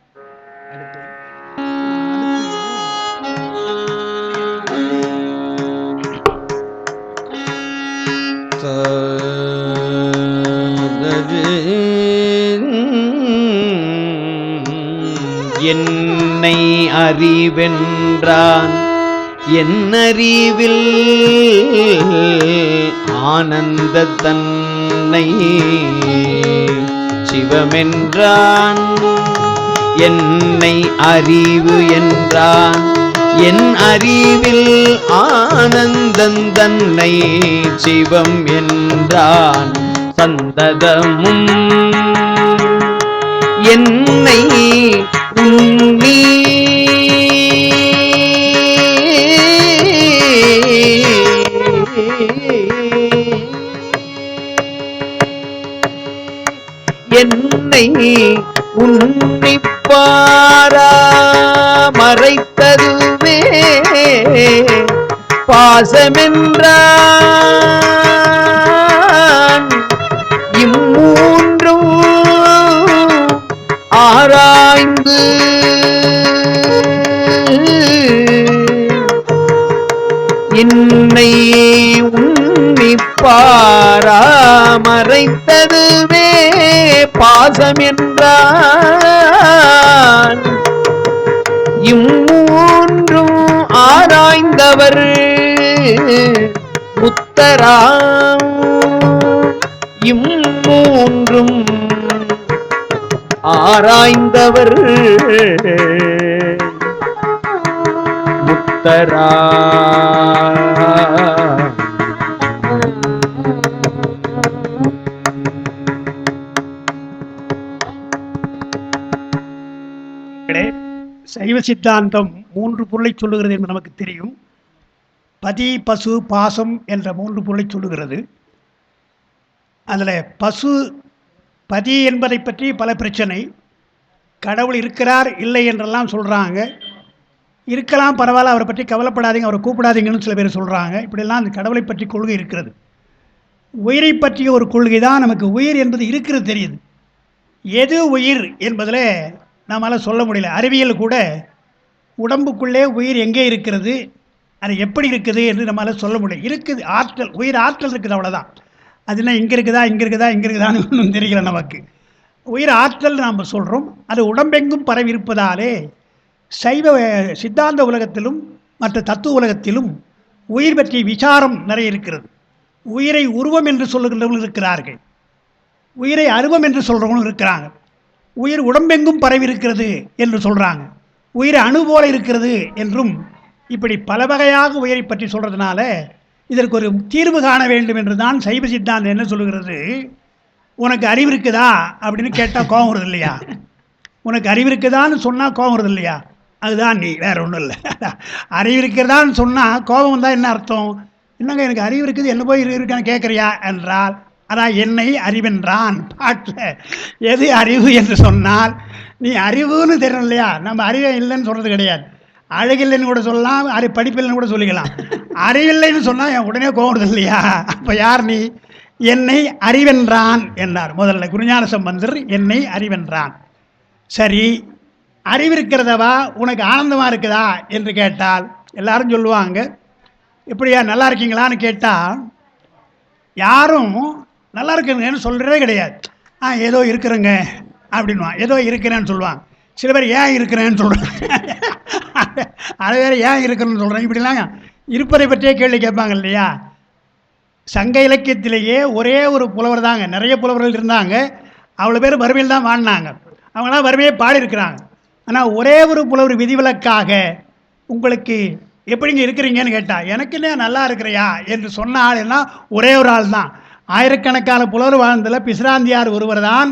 என்னை அறிவென்றான் என்னறிவில் ஆனந்த தன்னை சிவமென்றான். என்னை அறிவு என்றான் என் அறிவில் ஆனந்தன் தன்னை சிவம் என்றான். சந்ததமும் என்னை உன்னி என்னை உன்னிப்பாரா மறைத்ததுவே பாசமென்றான். இம்மூன்றும் ஆராய்ந்து என்னை உன்னிப்பாராமறைத்ததுவே பாசம் என்றான். இம்மூன்றும் ஆராய்ந்தவர் முத்தராம். இம்மூன்றும் ஆராய்ந்தவர் முத்தரா. சைவ சித்தாந்தம் மூன்று பொருளை சொல்லுகிறது என்று நமக்கு தெரியும். பதி, பசு, பாசம் என்ற மூன்று பொருளை சொல்லுகிறது. அதில் பசு, பதி என்பதை பற்றி பல பிரச்சனை. கடவுள் இருக்கிறார் இல்லை என்றெல்லாம் சொல்கிறாங்க. இருக்கலாம், பரவாயில்ல, அவரை பற்றி கவலைப்படாதீங்க, அவரை கூப்பிடாதீங்கன்னு சில பேர் சொல்கிறாங்க. இப்படிலாம் அந்த கடவுளை பற்றி கொள்கை இருக்கிறது. உயிரை பற்றிய ஒரு கொள்கை தான் நமக்கு உயிர் என்பது இருக்கிறது தெரியுது. எது உயிர் என்பதில் நம்மளால் சொல்ல முடியல. அறிவியல் கூட உடம்புக்குள்ளே உயிர் எங்கே இருக்கிறது, அது எப்படி இருக்குது என்று நம்மளால் சொல்ல முடியல. இருக்குது, ஆற்றல், உயிர் ஆற்றல் இருக்குது, அவ்வளோதான். அதுனா இங்கே இருக்குதா இங்கே இருக்குதா இங்கே இருக்குதான்னு ஒன்றும் தெரியல நமக்கு. உயிர் ஆற்றல் நாம் சொல்கிறோம். அது உடம்பெங்கும் பரவி இருப்பதாலே சைவ சித்தாந்த உலகத்திலும் மற்ற தத்துவ உலகத்திலும் உயிர் பற்றிய விசாரம் நிறைய இருக்கிறது. உயிரை உருவம் என்று சொல்லுகின்றவர்கள் இருக்கிறார்கள், உயிரை அருவம் என்று சொல்கிறவங்களும் இருக்கிறாங்க, உயிர் உடம்பெங்கும் பரவி இருக்கிறது என்று சொல்கிறாங்க, உயிர் அணு போல இருக்கிறது என்றும், இப்படி பல வகையாக உயிரை பற்றி சொல்கிறதுனால இதற்கு ஒரு தீர்வு காண வேண்டும் என்று தான் சைவ சித்தாந்தம் என்ன சொல்லுகிறது. உனக்கு அறிவு இருக்குதா அப்படின்னு கேட்டால் கோபம் வருது இல்லையா? உனக்கு அறிவு இருக்குதான்னு சொன்னால் கோபம் வருது இல்லையா? அதுதான் நீ, வேற ஒன்றும் இல்லை. அறிவு இருக்கிறதான்னு சொன்னால் கோபம் வந்தால் என்ன அர்த்தம்? என்னங்க எனக்கு அறிவு இருக்குது, என்ன போய் இருக்கான்னு கேட்குறியா என்றால், அதான் என்னை அறிவென்றான் பாட்டில். எது அறிவு என்று சொன்னால், நீ அறிவுன்னு தெரியணும் இல்லையா? நம்ம அறிவே இல்லைன்னு சொல்கிறது கிடையாது. அழகில்லைன்னு கூட சொல்லலாம், படிப்பில்லைன்னு கூட சொல்லிக்கலாம். அறிவில்லைன்னு சொன்னால் என் உடனே கோபம் இல்லையா? அப்போ யார் நீ? என்னை அறிவென்றான் என்றார் முதல்ல குருஞான சம்பந்தர். என்னை அறிவென்றான். சரி, அறிவிருக்கிறதவா உனக்கு ஆனந்தமாக இருக்குதா என்று கேட்டால் எல்லாரும் சொல்லுவாங்க, எப்படியா நல்லா இருக்கீங்களான்னு கேட்டால் யாரும் நல்லா இருக்குங்கன்னு சொல்கிறதே கிடையாது. ஏதோ இருக்கிறேங்க அப்படின்வான், ஏதோ இருக்கிறேன்னு சொல்லுவான். சில பேர் ஏன் இருக்கிறேன்னு சொல்கிறாங்க, அது வேறு ஏன் இருக்கிறேன்னு சொல்கிறாங்க. இப்படிலாம் இருப்பதை பற்றியே கேள்வி கேட்பாங்க இல்லையா? சங்க இலக்கியத்திலேயே ஒரே ஒரு புலவர் தாங்க, நிறைய புலவர்கள் இருந்தாங்க, அவ்வளோ பேர் வறுமையில் தான் வாழ்ந்தாங்க, அவங்களாம் வறுமையை பாடியிருக்கிறாங்க. ஆனால் ஒரே ஒரு புலவர் விதிவிலக்காக உங்களுக்கு எப்படிங்க இருக்கிறீங்கன்னு கேட்டால், எனக்கு என்ன நல்லா இருக்கிறையா என்று சொன்ன ஆள் என்ன? ஒரே ஒரு ஆள் தான். ஆயிரக்கணக்கான புலவர் வாழ்ந்ததில் பிசிராந்தியார் ஒருவர் தான்,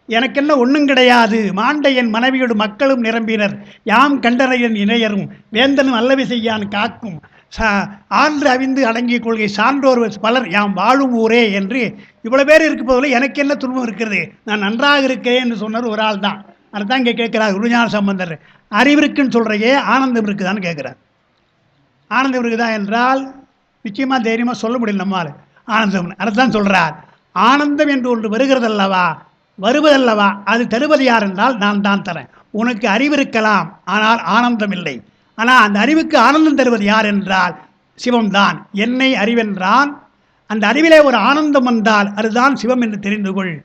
எனக்கு என்ன ஒன்றும் கிடையாது, மாண்ட என் மனைவியோடு மக்களும் நிரம்பினர், யாம் கண்டனையன் இணையரும் வேந்தனும் அல்லவி செய்யான் காக்கும் ஆன்று அவிந்து அடங்கிய கொள்கை சான்றோர் பலர் யாம் வாழும் ஊரே என்று இவ்வளோ பேர் இருக்க போதில் எனக்கு என்ன துன்பம் இருக்கிறது, நான் நன்றாக இருக்கிறேன் என்று சொன்னார் ஒரு ஆள் தான். அதுதான் இங்கே கேட்குறார் குருஞான சம்பந்தர். அறிவிருக்குன்னு சொல்கிறையே ஆனந்தம் இருக்குதான்னு கேட்குறார். ஆனந்தம் இருக்குதா என்றால் நிச்சயமாக தைரியமாக சொல்ல முடியும் நம்மால் ஆனந்தம். அதுதான் சொல்கிறார், ஆனந்தம் என்று ஒன்று வருகிறதல்லவா, வருவதல்லவா, அது தருவது யார் என்றால் நான் தான் தரேன். உனக்கு அறிவு இருக்கலாம், ஆனால் ஆனந்தம் இல்லை. ஆனால் அந்த அறிவுக்கு ஆனந்தம் தருவது யார் என்றால் சிவம்தான். என்னை அறிவென்றான். அந்த அறிவிலே ஒரு ஆனந்தம் வந்தால் அதுதான் சிவம் என்று தெரிந்து கொள்.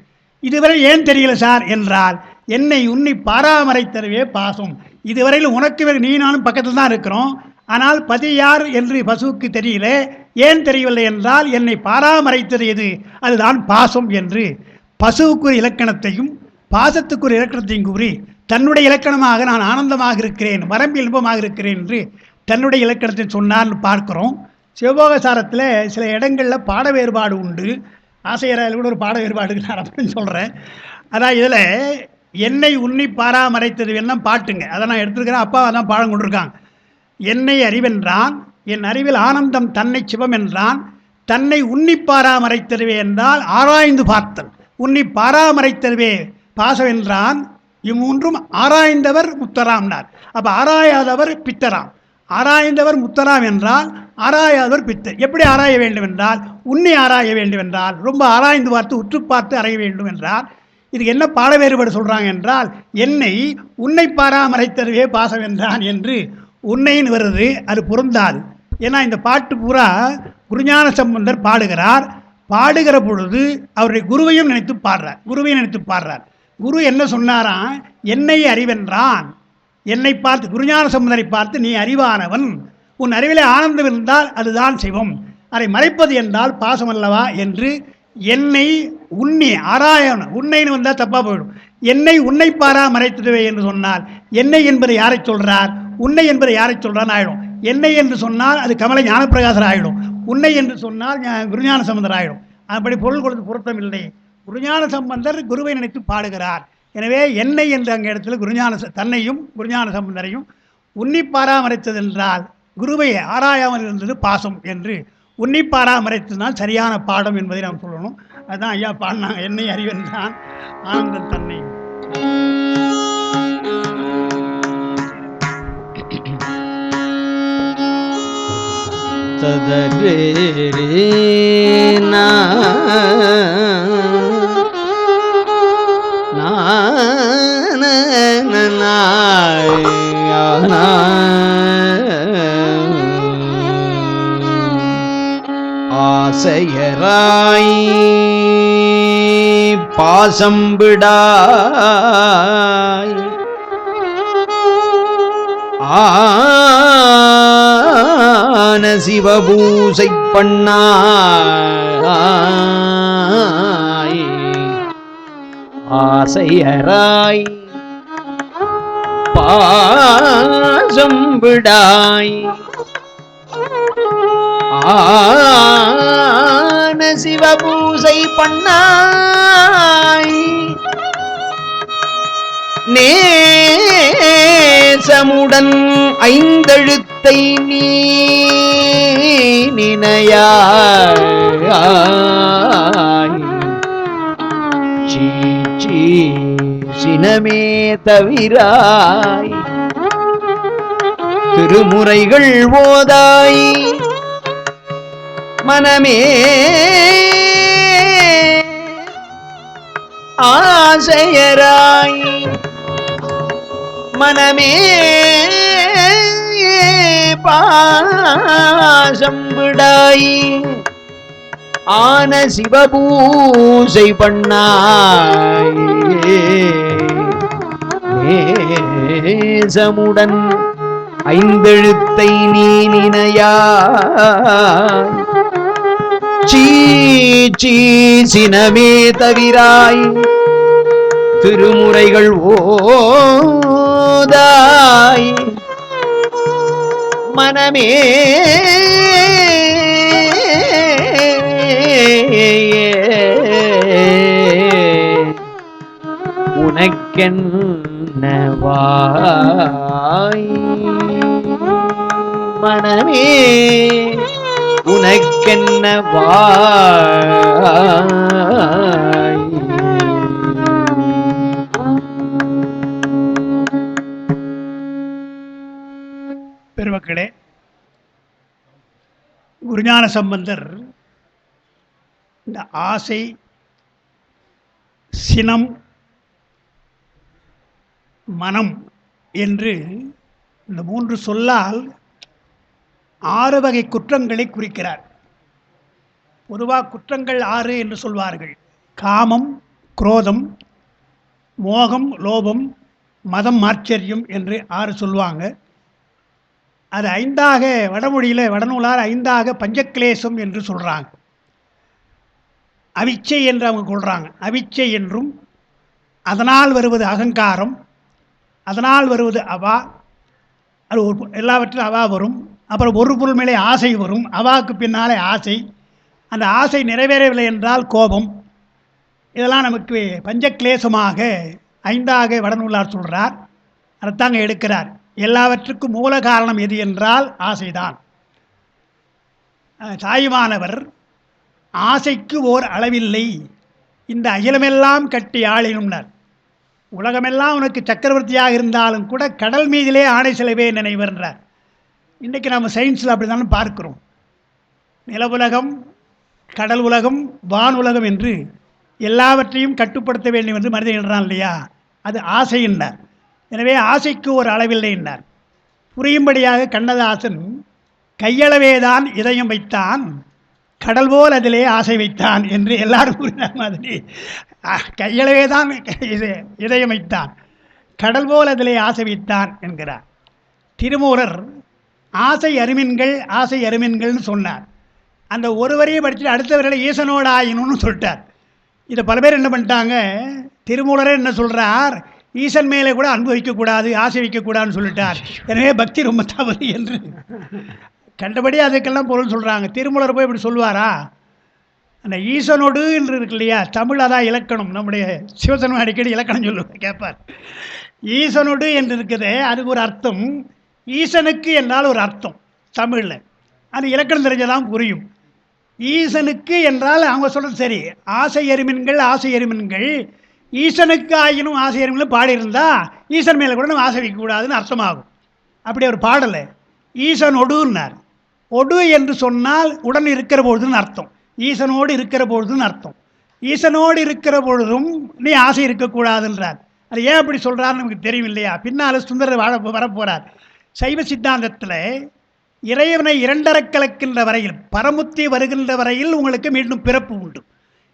இதுவரை ஏன் தெரியல சார் என்றால், என்னை உன்னை பாராமரைத்தருவே பாசம். இதுவரையில் உனக்கு நீ நானும் பக்கத்தில் தான் இருக்கிறோம், ஆனால் பதி யார் என்று பசுவுக்கு தெரியல. ஏன் தெரியவில்லை என்றால், என்னை பாராமரைத்தது எது, அதுதான் பாசம் என்று பசுவுக்கு ஒரு இலக்கணத்தையும் பாசத்துக்கு ஒரு இலக்கணத்தையும் கூறி தன்னுடைய இலக்கணமாக நான் ஆனந்தமாக இருக்கிறேன், வரம்பு இன்பமாக இருக்கிறேன் என்று தன்னுடைய இலக்கணத்தை சொன்னார்னு பார்க்குறோம். சிவபோகசாரத்தில் சில இடங்களில் பாட வேறுபாடு உண்டு. ஆசையராயில் கூட ஒரு பாட வேறுபாடு இருக்கிறார் அப்படின்னு சொல்கிறேன். அதான் இதில் என்னை உன்னை பாராமரைத்தது என்ன பாட்டுங்க, அதை நான் எடுத்துருக்கிறேன். அப்பா தான் பாடம் கொண்டிருக்காங்க. என்னை அறிவென்றான், என் அறிவில் ஆனந்தம் தன்னை சிவம் என்றான், தன்னை உன்னி பாராமரைத்தருவே என்றால் ஆராய்ந்து பார்த்தல், உன்னி பாராமரைத்தருவே பாசம் என்றான். இம்மூன்றும் ஆராய்ந்தவர் முத்தராம்னார். அப்போ ஆராயாதவர் பித்தராம். ஆராய்ந்தவர் முத்தராம் என்றால் ஆராயாதவர் பித்தர். எப்படி ஆராய வேண்டும் என்றால், உன்னை ஆராய வேண்டும் என்றால் ரொம்ப ஆராய்ந்து பார்த்து உற்று பார்த்து அறைய வேண்டும் என்றால், இதுக்கு என்ன பாட வேறுபாடு சொல்கிறாங்க என்றால், என்னை உன்னை பாராமரைத்தருவே பாசம் என்றான் என்று உன்னைன்னு வருது, அது பொருந்தாது. ஏன்னா இந்த பாட்டு பூரா குருஞான சம்பந்தர் பாடுகிறார். பாடுகிற பொழுது அவருடைய குருவையும் நினைத்து பாடுறார், குருவையும் நினைத்து பாடுறார். குரு என்ன சொன்னாராம், என்னை அறிவென்றான். என்னை பார்த்து, குருஞான சம்பந்தரை பார்த்து, நீ அறிவானவன், உன் அறிவிலே ஆனந்தம் இருந்தால் அதுதான் சிவம், அதை மறைப்பது என்றால் பாசம் அல்லவா என்று என்னை உன்னை ஆராயணும். உன்னைன்னு வந்தால் தப்பாக போயிடும். என்னை உன்னை பாராமரைத்ததுவே என்று சொன்னால், என்னை என்பதை யாரை சொல்கிறார், உன்னை என்பதை யாரை சொல்கிறான்னு ஆகிடும். என்னை என்று சொன்னால் அது கமல ஞானப்பிரகாசர் ஆகிடும், உன்னை என்று சொன்னால் குருஞான சம்பந்தர் ஆகிடும். அப்படி பொருள் கொடுத்து பொருத்தம் இல்லை. குருஞான சம்பந்தர் குருவை நினைத்து பாடுகிறார். எனவே என்னை என்ற அங்கே இடத்துல தன்னையும் குருஞான சம்பந்தரையும் உன்னி பாராமரைத்தது என்றால் குருவை ஆராயாமல் இருந்தது பாசம் என்று உன்னி பாராமரைத்ததுனால் சரியான பாடம் என்பதை நாம் சொல்லணும். அதுதான் ஐயா பாடினாங்க, என்னை அறிவென்றான் ஆனந்தம் தன்னை. ஆசையராய் பாசம்பிடாய் ஆன சிவபூசை பண்ணாய் ஆசையராய் பாசம் விடாய் ஆன சிவபூசை பண்ணாய் நேசமுடன் ஐந்தெழுத்தை நீ நினையாய் சீச்சி சினமே தவிராய் திருமுறைகள் ஓதாய் மனமே ஆசையராய் மனமே பாசம் விடாய் ஆன சிவபூசை பண்ணாய் நேசமுடன் ஐந்தெழுத்தை நீ நினையாய் சீச்சி சினமே தவிராய் திருமுறைகள் ஓதாய் மனமே உனக்கென்னவாய் மனமே உனக்கென்னவாய் பெருமக்களே, குருஞான சம்பந்தர் இந்த ஆசை, சினம், மனம் என்று இந்த மூன்று சொல்லால் 6 வகை குற்றங்களை குறிக்கிறார். பொதுவாக குற்றங்கள் 6 என்று சொல்வார்கள். காமம், குரோதம், மோகம், லோபம், மதம், ஆச்சரியம் என்று 6 சொல்லுவாங்க. அது 5ஆக வடமொழியில் வடநூலார் 5ஆக பஞ்சக்லேசம் என்று சொல்கிறாங்க. அவிச்சை என்று அவங்க சொல்கிறாங்க. அவிச்சை என்றும், அதனால் வருவது அகங்காரம், அதனால் வருவது அவா, அது எல்லாவற்றிலும் அவா வரும். அப்புறம் ஒரு பொருள் மேலே ஆசை வரும், அவாவுக்கு பின்னாலே ஆசை, அந்த ஆசை நிறைவேறவில்லை என்றால் கோபம். இதெல்லாம் நமக்கு பஞ்சக்லேசமாக 5ஆக வடநூலார் சொல்கிறார். அதைத்தாங்க எடுக்கிறார். எல்லாவற்றுக்கும் மூல காரணம் எது என்றால் ஆசைதான். தாயுமானவர் ஆசைக்கு ஓர் அளவில்லை, இந்த அகிலமெல்லாம் கட்டி ஆளினும்னர். உலகமெல்லாம் உனக்கு சக்கரவர்த்தியாக இருந்தாலும் கூட கடல் மீதிலே ஆணை செலவே நினைவர்ன்றார். இன்றைக்கி நம்ம சயின்ஸில் அப்படி தானே பார்க்குறோம். நிலவுலகம், கடல் உலகம், வான் உலகம் என்று எல்லாவற்றையும் கட்டுப்படுத்த வேண்டும் என்று மனிதன் என்றான் இல்லையா, அது ஆசையினார். எனவே ஆசைக்கு ஒரு அளவில்லை என்றார். புரியும்படியாக கண்ணதாசன் கையளவேதான் இதயம் வைத்தான், கடல் போல் அதிலே ஆசை வைத்தான் என்று எல்லாரும் கூறின மாதிரி கையளவே தான் இதயம் வைத்தான், கடல் போல் அதிலே ஆசை வைத்தான் என்கிறார். திருமூலர் ஆசை அருமின்கள், ஆசை அருமின்கள்னு சொன்னார். அந்த ஒருவரையும் படிச்சுட்டு அடுத்தவர்களை ஈசனோடு ஆயினும்னு சொல்லிட்டார். இதை பல பேர் என்ன பண்ணிட்டாங்க, திருமூலரே என்ன சொல்கிறார், ஈசன் மேலே கூட அன்பு வைக்கக்கூடாது, ஆசை வைக்கக்கூடாதுன்னு சொல்லிட்டார். எனவே பக்தி ரொம்ப தவறு என்று கண்டபடி அதுக்கெல்லாம் பொருள் சொல்கிறாங்க. திருமூலர் போய் இப்படி சொல்லுவாரா? அந்த ஈசனோடு என்று இருக்கு இல்லையா, தமிழ் அதான் இலக்கணம். நம்முடைய சிவசனம் அடிக்கடி இலக்கணம் சொல்லுவார், கேட்பார். ஈசனோடு என்று இருக்குது, அதுக்கு ஒரு அர்த்தம். ஈசனுக்கு என்றால் ஒரு அர்த்தம் தமிழில். அது இலக்கணம் தெரிஞ்சதான் புரியும். ஈசனுக்கு என்றால் அவங்க சொல்கிறது சரி, ஆசை எருமின்கள், ஆசை எருமின்கள், ஈசனுக்கு ஆயினும் ஆசை எருமின்கள் பாடியிருந்தால் ஈசன் மேலே கூட நம்ம ஆசை வைக்கக்கூடாதுன்னு அர்த்தமாகும். அப்படி ஒரு பாடலை ஈசன் ஒடுன்னார். ஒடு என்று சொன்னால் உடன் இருக்கிற பொழுதுன்னு அர்த்தம், ஈசனோடு இருக்கிற பொழுதுன்னு அர்த்தம். ஈசனோடு இருக்கிற பொழுதும் நீ ஆசை இருக்கக்கூடாதுன்றார். அது ஏன் அப்படி சொல்கிறாருன்னு நமக்கு தெரியும் இல்லையா? பின்னால் சுந்தரர் வரப்போகிறார். சைவ சித்தாந்தத்தில் இறைவனை இரண்டரக் கலக்கின்ற வரையில், பரமுத்தி வருகின்ற வரையில் உங்களுக்கு மீண்டும் பிறப்பு உண்டு.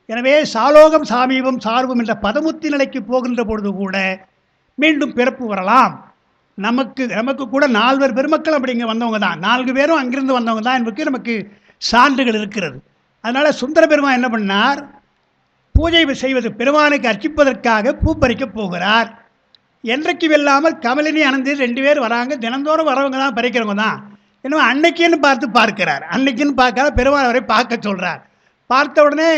எனவே சாலோகம், சாமீபம், சார்பம் என்ற பதமுத்தி நிலைக்கு போகின்ற பொழுது கூட மீண்டும் பிறப்பு வரலாம். நமக்கு கூட 4 பெருமக்கள் அப்படி இங்கே வந்தவங்க தான். 4 பேரும் அங்கிருந்து வந்தவங்க தான் என்பதற்கு நமக்கு சான்றுகள் இருக்கிறது. அதனால் சுந்தர பெருமான் என்ன பண்ணார், பூஜை செய்வது பெருமானுக்கு அர்ச்சிப்பதற்காக பூ பறிக்கப் போகிறார். என்றைக்கு வெல்லாமல் கமலினி அனந்தி 2 பேர் வராங்க. தினந்தோறும் வரவங்க தான், பறிக்கிறவங்க தான். என்னவோ அன்னைக்குன்னு பார்க்கிறார். அன்னைக்குன்னு பார்க்காத பெருமாள் அவரை பார்க்க சொல்கிறார். பார்த்த உடனே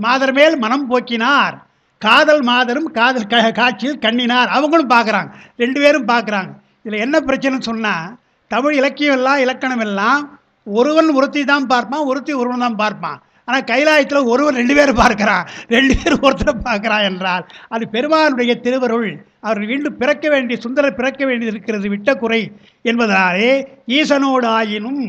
மாதர் மேல் மனம் போக்கினார். காதல் மாதரும் காதல் காட்சியில் கண்ணினார். அவங்களும் பார்க்குறாங்க, 2 பேரும் பார்க்குறாங்க. இதில் என்ன பிரச்சனைன்னு சொன்னால், தமிழ் இலக்கியம் எல்லாம் இலக்கணம் எல்லாம் ஒருவன் ஒருத்தி தான் பார்ப்பான், ஒருத்தி ஒருவன் தான் பார்ப்பான். ஆனால் கைலாயத்தில் ஒருவன் 2 பேர் பார்க்குறான், 2 பேர் ஒருத்தரை பார்க்குறான் என்றால் அது பெருமானுடைய திருவருள். அவர் மீண்டும் பிறக்க வேண்டிய சுந்தரர் பிறக்க வேண்டியது இருக்கிறது, விட்ட குறை என்பதனாலே ஈசனோடு ஆயினும்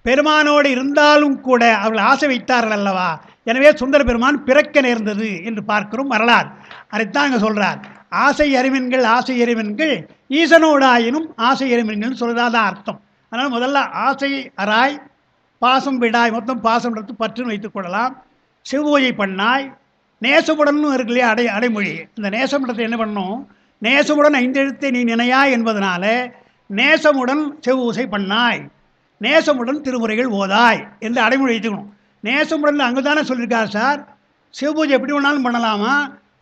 பெருமானோடு இருந்தாலும் கூட அவர்கள் ஆசை வைத்தார்கள் அல்லவா. எனவே சுந்தர பெருமான் பிறக்க நேர்ந்தது என்று பார்க்கிறோம் வரலாறு. அதைத்தான் அங்கே சொல்கிறார். ஆசை அறிவன்கள் ஈசனோடு ஆயினும் ஆசை அறிவன்கள் சொல்கிறதான் அர்த்தம். அதனால் முதல்ல ஆசை அராய் பாசம் விடாய், மொத்தம் பாசம் எடுத்து பற்றுன்னு வைத்துக் கொள்ளலாம். சிவபூஜை பண்ணாய், நேசமுடன் இருக்கு இல்லையா அடைமொழி. இந்த நேசமுடத்தை என்ன பண்ணணும், நேசமுடன் 5 எழுத்தை நீ நினையாய் என்பதனால நேசமுடன் சிவபூஜை பண்ணாய், நேசமுடன் திருமுறைகள் ஓதாய் என்று அடைமொழி வைத்துக்கணும். நேசமுடன் அங்கே தானே சொல்லியிருக்கார் சார். சிவபூஜை எப்படி வேணாலும் பண்ணலாமா,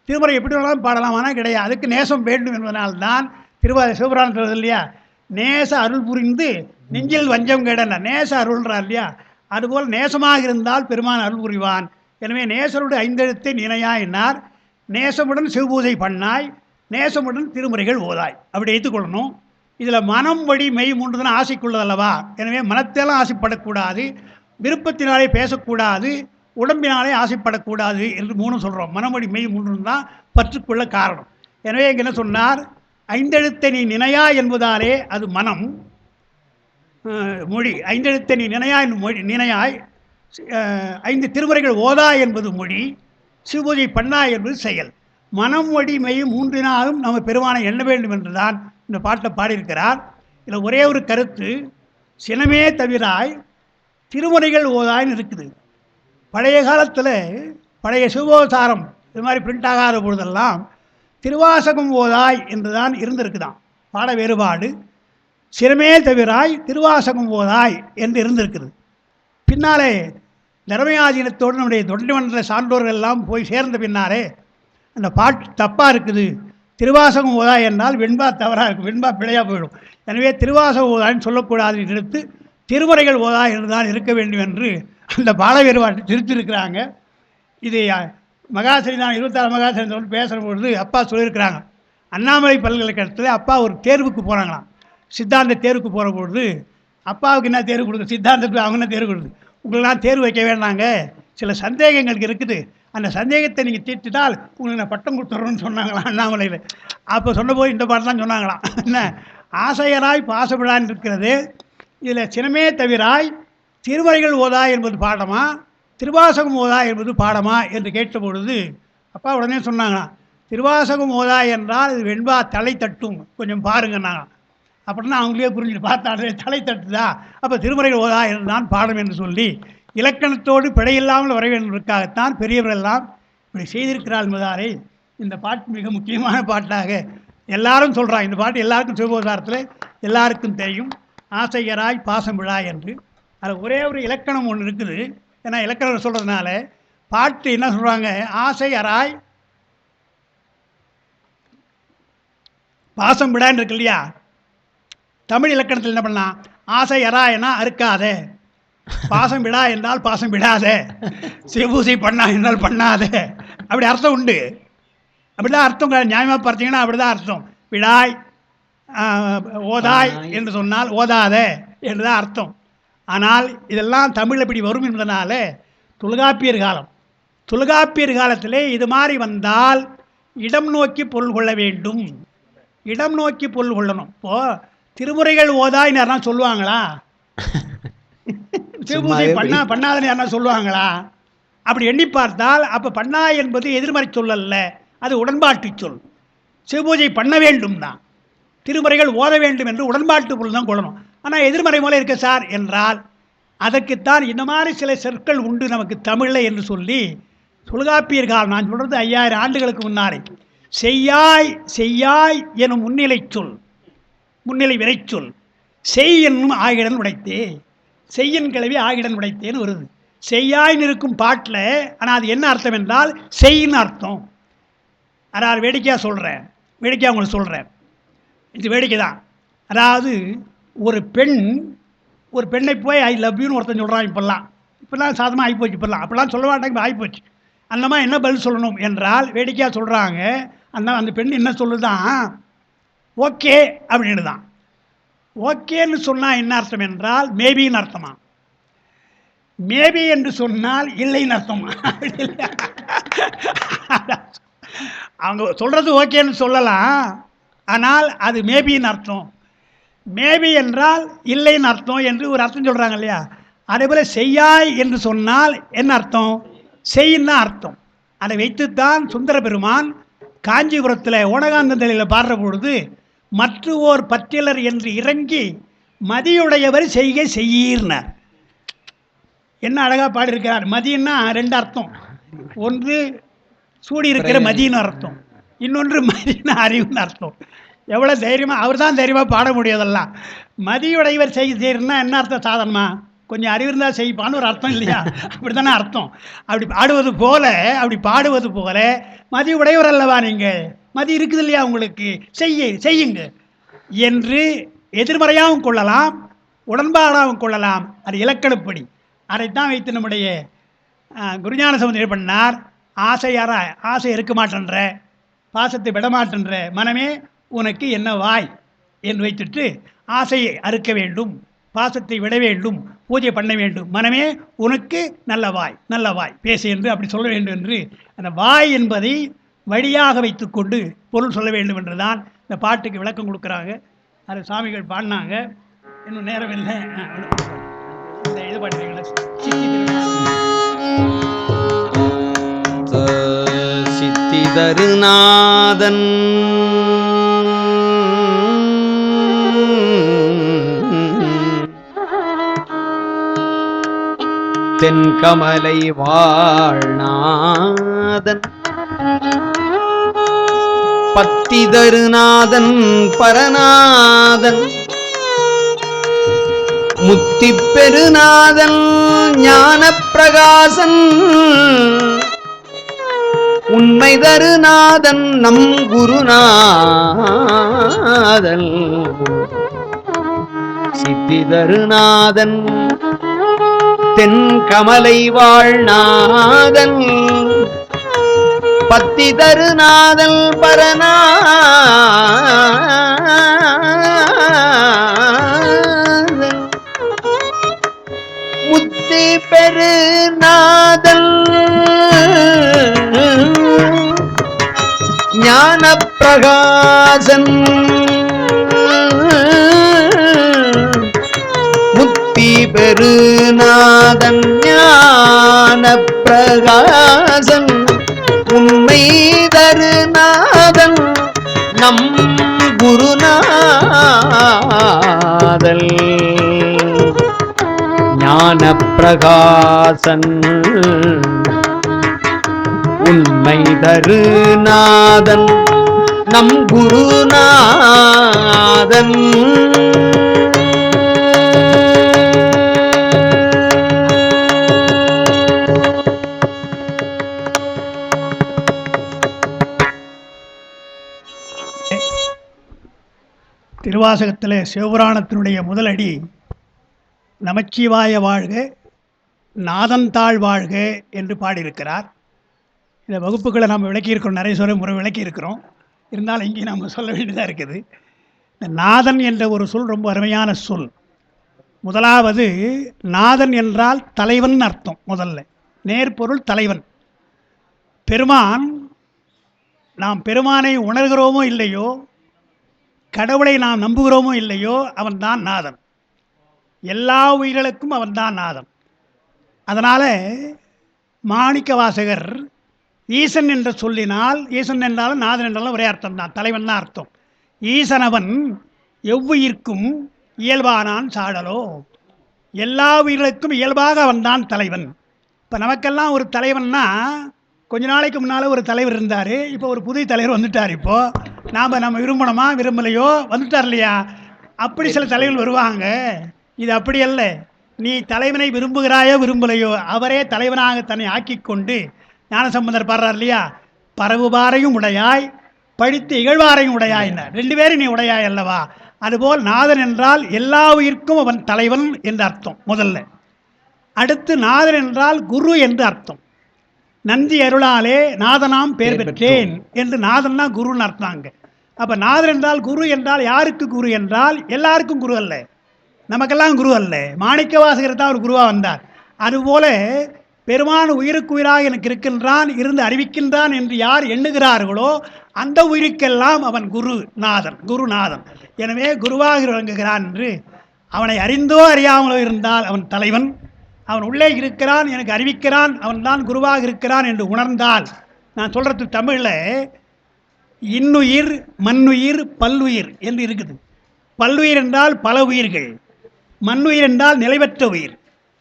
திருமுறை எப்படி வேணாலும் பாடலாமானா கிடையாது. அதுக்கு நேசம் வேண்டும் என்பதனால்தான் சிவபுராணம் சொல்றது இல்லையா, நேச அருள் புரிந்து நெஞ்சில் வஞ்சம் கேடன, நேச அருள்றார் இல்லையா. அதுபோல் நேசமாக இருந்தால் பெருமான் அருள் புரிவான். எனவே நேசருடைய 5 எழுத்தை நினையா என்னார். நேசமுடன் சிவபூஜை பண்ணாய், நேசமுடன் திருமுறைகள் ஓதாய், அப்படி வைத்துக்கொள்ளணும். இதில் மனம் வழி மெய் 3 தான் ஆசைக்குள்ளதல்லவா. எனவே மனத்தெல்லாம் ஆசைப்படக்கூடாது, விருப்பத்தினாலே பேசக்கூடாது, உடம்பினாலே ஆசைப்படக்கூடாது என்று 3 சொல்கிறோம். மனமொழி மெய் 3 தான் பற்றுக்குள்ள காரணம். எனவே இங்கே என்ன சொன்னார், 5 எழுத்தை நீ நினையா என்பதாலே அது மனம். மொழி 5 எழுத்தை நீ நினையாய் 5 திருமுறைகள் ஓதா என்பது மொழி, சிவபூஜை பண்ணா என்பது செயல். மனம் மொழி மெய் 3னாலும் நம்ம பெருமானை எண்ண வேண்டும் என்று தான் இந்த பாட்டில் பாடியிருக்கிறார். இதில் ஒரே ஒரு கருத்து, சினமே தவிராய் திருமுறைகள் ஓதாய்ன்னு இருக்குது. பழைய காலத்தில் பழைய சிவோசாரம் இது மாதிரி பிரிண்ட் ஆகாத பொழுதெல்லாம் திருவாசகம் ஓதாய் என்று தான் இருந்திருக்குதான். பாட வேறுபாடு, சிரமே தவிராய் திருவாசகம் ஓதாய் என்று இருந்திருக்குது. பின்னாலே தர்மயாதீனத்தோடு நம்முடைய தொண்டமன்ற சான்றோர்கள் எல்லாம் போய் சேர்ந்த பின்னாலே அந்த பாட்டு தப்பாக இருக்குது, திருவாசகம் ஓதாய் என்றால் வெண்பா தவறாக இருக்கும், வெண்பா பிழையாக போயிடும். எனவே திருவாசகம் ஓதாய்ன்னு சொல்லக்கூடாது என்று எடுத்து திருமுறைகள் ஓதாய் என்று தான் இருக்க வேண்டும் என்று அந்த பாட வேறுபாட்டை திருத்திருக்கிறாங்க. இது மகாசரி தான் 26 மகாசரி சொல்லி பேசுகிற பொழுது அப்பா சொல்லியிருக்கிறாங்க, அண்ணாமலை பல்கலைக்கழகத்தில் அப்பா ஒரு தேர்வுக்கு போகிறாங்களாம். சித்தாந்த தேர்வுக்கு போகிற பொழுது அப்பாவுக்கு என்ன தேர்வு கொடுக்குது, சித்தாந்தத்துக்கு அவங்க என்ன தேர்வு கொடுக்குது, உங்களெல்லாம் தேர்வு வைக்க வேண்டாங்க, சில சந்தேகங்களுக்கு இருக்குது, அந்த சந்தேகத்தை நீங்கள் தீர்த்துட்டால் உங்களுக்கு நான் பட்டம் கொடுத்துட்றோன்னு சொன்னாங்களாம் அண்ணாமலையில். அப்போ சொன்னபோது இந்த பாட்டு தான் சொன்னாங்களாம். என்ன ஆசையராய் பாசப்படான்னு இருக்கிறது. இதில் சினமே தவிராய் திருமுறைகள் ஓதாய் என்பது பாடமா, திருவாசகம் ஓதாய் என்பது பாடமா என்று கேட்ட பொழுது அப்பா உடனே சொன்னாங்களாம், திருவாசகம் ஓதாய் என்றால் இது வெண்பா தலை தட்டும், கொஞ்சம் பாருங்கன்னாங்க. அப்படின்னா அவங்களே புரிஞ்சுட்டு பார்த்தாலே தலை தட்டுதா, அப்போ திருமுறைகள் ஓதாய் என்றுதான் பாடம் என்று சொல்லி இலக்கணத்தோடு பிழையில்லாமல் வர வேண்டுவதற்காகத்தான் பெரியவர்களெல்லாம் இப்படி செய்திருக்கிறார் என்பதாலே இந்த பாட்டு மிக முக்கியமான பாட்டாக எல்லாரும் சொல்கிறாங்க. இந்த பாட்டு எல்லாருக்கும் சிவபோதாரத்தில் எல்லாருக்கும் தெரியும், ஆசையராய் பாசம் விழாய் என்று. அதில் ஒரே ஒரு இலக்கணம் ஒன்று இருக்குது. ஏன்னா இலக்கணம் சொல்கிறதுனால பாட்டு என்ன சொல்கிறாங்க, ஆசை அராய் பாசம் விடான்னு இருக்கு இல்லையா. தமிழ் இலக்கணத்தில் என்ன பண்ணலாம், ஆசை அராயனா அறுக்காத, பாசம் விடா என்றால் பாசம் விடாத, சிவபூசை பண்ணா என்றால் பண்ணாத, அப்படி அர்த்தம் உண்டு. அப்படிதான் அர்த்தம் நியாயமாக பார்த்தீங்கன்னா அப்படி தான் அர்த்தம். விடாய் ஓதாய் என்று சொன்னால் ஓதாத என்று தான் அர்த்தம். ஆனால் இதெல்லாம் தமிழ் இப்படி வரும் என்பதனால தொல்காப்பியர் காலத்திலே இது மாதிரி வந்தால் இடம் நோக்கி பொருள் கொள்ள வேண்டும், இடம் நோக்கி பொருள் கொள்ளணும். இப்போது திருமுறைகள் ஓதாய்னு யாரா சொல்லுவாங்களா, சிவபூஜை பண்ணாதன்னு யாரா சொல்லுவாங்களா? அப்படி எண்ணி பார்த்தால் அப்போ பண்ணா என்பது எதிர்மறை சொல் அல்ல, அது உடன்பாட்டு சொல். சிவபூஜை பண்ண வேண்டும் தான், திருமுறைகள் ஓத வேண்டும் என்று உடன்பாட்டு பொருள் தான் கொள்ளணும். ஆனால் எதிர்மறை மூலம் இருக்க சார் என்றால் அதற்குத்தான் இந்த மாதிரி சில சொற்கள் உண்டு நமக்கு தமிழில் என்று சொல்லி தொல்காப்பியர் காலம், நான் சொல்கிறது 5000 ஆண்டுகளுக்கு முன்னாலே, செய்யாய் செய்யாய் எனும் முன்னிலை சொல், முன்னிலை விரைச்சொல். செய் என்னும் ஆகிடன் உடைத்தே, செய்யின் கிளவி ஆகிடன் உடைத்தேன்னு வருது. செய்யாயின்னு இருக்கும் பாட்டில். ஆனால் அது என்ன அர்த்தம் என்றால் செய்யின்னு அர்த்தம். அதாவது வேடிக்கையாக சொல்கிறேன், வேடிக்கையாக உங்களுக்கு சொல்கிறேன், இது வேடிக்கை தான். அதாவது ஒரு பெண்ணை போய் ஐ லவ் யூன்னு ஒருத்தன் சொல்கிறான். இப்போல்லாம் சாதமாக ஆகிப்போச்சு. அப்போல்லாம் சொல்ல மாட்டாங்க, இப்போ ஆகிப்போச்சு. அந்த மாதிரி என்ன பதில் சொல்லணும் என்றால் வேடிக்கையாக சொல்கிறாங்க. அந்த பெண் என்ன சொல்லுதான், ஓகே அப்படின்னு தான். ஓகேன்னு சொன்னால் என்ன அர்த்தம் என்றால் மேபின்னு அர்த்தமா. மேபி என்று சொன்னால் இல்லைன்னு அர்த்தமா. அவங்க சொல்கிறது ஓகேன்னு சொல்லலாம், ஆனால் அது மேபின்னு அர்த்தம். மேபி என்றால் இல்லைன்னு அர்த்தம் என்று ஒரு அர்த்தம் சொல்கிறாங்க இல்லையா. அதேபோல் செய்யாய் என்று சொன்னால் என்ன அர்த்தம், செய்யின்னு அர்த்தம். அதை வைத்துத்தான் சுந்தர பெருமான் காஞ்சிபுரத்தில் ஓனகாந்தந்தலையில் பாடுற பொழுது மற்ற ஓர் பற்றிலர் என்று இறங்கி மதியுடையவர் செய்கை செய்யீர்னார். என்ன அழகாக பாடியிருக்கிறார். மதின்னா ரெண்டு அர்த்தம். ஒன்று சூடி இருக்கிற மதின்னு அர்த்தம், இன்னொன்று மதின்னு அறிவுன்னு அர்த்தம். எவ்வளோ தைரியமாக, அவர் தான் தைரியமாக பாட முடியாதெல்லாம். மதியுடையவர் செய்கிறன்னா என்ன அர்த்தம், சாதாரணமா கொஞ்சம் அறிவு இருந்தால் செய்ப்பான்னு ஒரு அர்த்தம் இல்லையா. அப்படி தானே அர்த்தம். அப்படி பாடுவது போல மதி உடையவர் அல்லவா நீங்கள், மதி இருக்குது இல்லையா உங்களுக்கு, செய்யுங்க என்று எதிர்மறையாகவும் கொள்ளலாம், உடன்பாடாகவும் கொள்ளலாம். அது இலக்கணப்படி. அதைத்தான் வைத்து நம்முடைய குருஞான சம்பந்தர் பண்ணார். ஆசை இருக்க மாட்டேன்ற, பாசத்தை விடமாட்டேன்ற மனமே உனக்கு என்ன வாய் என்று வைத்துட்டு ஆசையை அறுக்க வேண்டும், பாசத்தை விட வேண்டும், பூஜை பண்ண வேண்டும், மனமே உனக்கு நல்ல வாய் பேசு என்று அப்படி சொல்ல வேண்டும் என்று அந்த வாய் என்பதை வழியாக வைத்துக்கொண்டு பொருள் சொல்ல வேண்டும் என்று தான் இந்த பாட்டுக்கு விளக்கம் கொடுக்குறாங்க. அது சாமிகள் பாடினாங்க. இன்னும் நேரம் இல்லை, இந்த இது பாடுறீங்களா, சித்திதருநாதன் தென்கமலை வாழ்நாதன் பத்திதருநாதன் பரநாதன் முத்திப்பெருநாதன் ஞானப்பிரகாசன் உண்மை தருநாதன் நம் குருநாதன் சித்திதருநாதன் தென்கமலை வாழ்நாதன் பத்திதருநாதன் பரநாதன் முத்தி பெருநாதன் ஞானப்பிரகாசன் முத்தி பெருநாதன் ஞானப்பிரகாசன் உண்மை தருநாதன் நம் குருநாதன் ஞானப்பிரகாசன் உண்மை தருநாதன் நம் குருநாதன் திருவாசகத்தில் சிவபுராணத்தினுடைய முதலடி நமச்சிவாய வாழ்க நாதன்தாள் வாழ்க என்று பாடியிருக்கிறார். இந்த வகுப்புகளை நம்ம விளக்கியிருக்கிறோம், நிறைய முறை விளக்கியிருக்கிறோம். இருந்தாலும் இங்கே நம்ம சொல்ல வேண்டியதாக இருக்குது. இந்த நாதன் என்ற ஒரு சொல் ரொம்ப அருமையான சொல். முதலாவது நாதன் என்றால் தலைவன் அர்த்தம். முதல்ல நேர்பொருள் தலைவன். பெருமான், நாம் பெருமானை உணர்கிறோமோ இல்லையோ, கடவுளை நாம் நம்புகிறோமோ இல்லையோ, அவன்தான் நாதன். எல்லா உயிர்களுக்கும் அவன்தான் நாதன். அதனால் மாணிக்க வாசகர் ஈசன் என்று சொல்லினால், ஈசன் என்றாலும் நாதன் என்றாலும் ஒரே அர்த்தம் தான், தலைவன் தான் அர்த்தம். ஈசனவன் எவ்வுயிர்க்கும் இயல்பானான் சாடலோ, எல்லா உயிர்களுக்கும் இயல்பாக அவன்தான் தலைவன். இப்போ நமக்கெல்லாம் ஒரு தலைவன்னா, கொஞ்ச நாளைக்கு முன்னால் ஒரு தலைவர் இருந்தார், இப்போ ஒரு புதிய தலைவர் வந்துட்டார். இப்போது நாம் விரும்பணுமா விரும்பலையோ வந்துட்டார் இல்லையா. அப்படி சில தலைவர்கள் வருவாங்க. இது அப்படி அல்ல. நீ தலைவனை விரும்புகிறாயோ விரும்பலையோ அவரே தலைவனாக தன்னை ஆக்கி கொண்டு ஞானசம்பந்தர் பாடுறார் இல்லையா, பரவுபாரையும் உடையாய் படித்து இகழ்வாரையும் உடையாயினார். 2 பேரும் நீ உடையாய் அல்லவா. அதுபோல் நாதன் என்றால் எல்லா உயிர்க்கும் அவன் தலைவன் என்று அர்த்தம் முதல்ல. அடுத்து நாதன் என்றால் குரு என்று அர்த்தம். நந்தி அருளாலே நாதனாம் பேர் பெற்றேன் என்று நாதன்னா குருன்னு அர்த்தம். அப்போ நாதன் என்றால் குரு என்றால் யாருக்கு குரு என்றால் எல்லாருக்கும் குரு அல்ல, நமக்கெல்லாம் குரு அல்ல. மாணிக்கவாசகர் தான் ஒரு குருவாக வந்தார். அதுபோல பெருமான் உயிருக்கு உயிராக எனக்கு இருக்கின்றான், இருந்து அறிவிக்கின்றான் என்று யார் எண்ணுகிறார்களோ அந்த உயிருக்கெல்லாம் அவன் குருநாதன். எனவே குருவாக விளங்குகிறான் என்று அவனை அறிந்தோ அறியாமலோ இருந்தால் அவன் தலைவன். அவன் உள்ளே இருக்கிறான், எனக்கு அறிவிக்கிறான், அவன் தான் குருவாக இருக்கிறான் என்று உணர்ந்தால், நான் சொல்கிறது தமிழில் இன்னுயிர் மண்ணுயிர் பல்லுயிர் என்று இருக்குது. பல்லுயிர் என்றால் பல உயிர்கள், மண்ணுயிர் என்றால் நிலைபெற்ற உயிர்,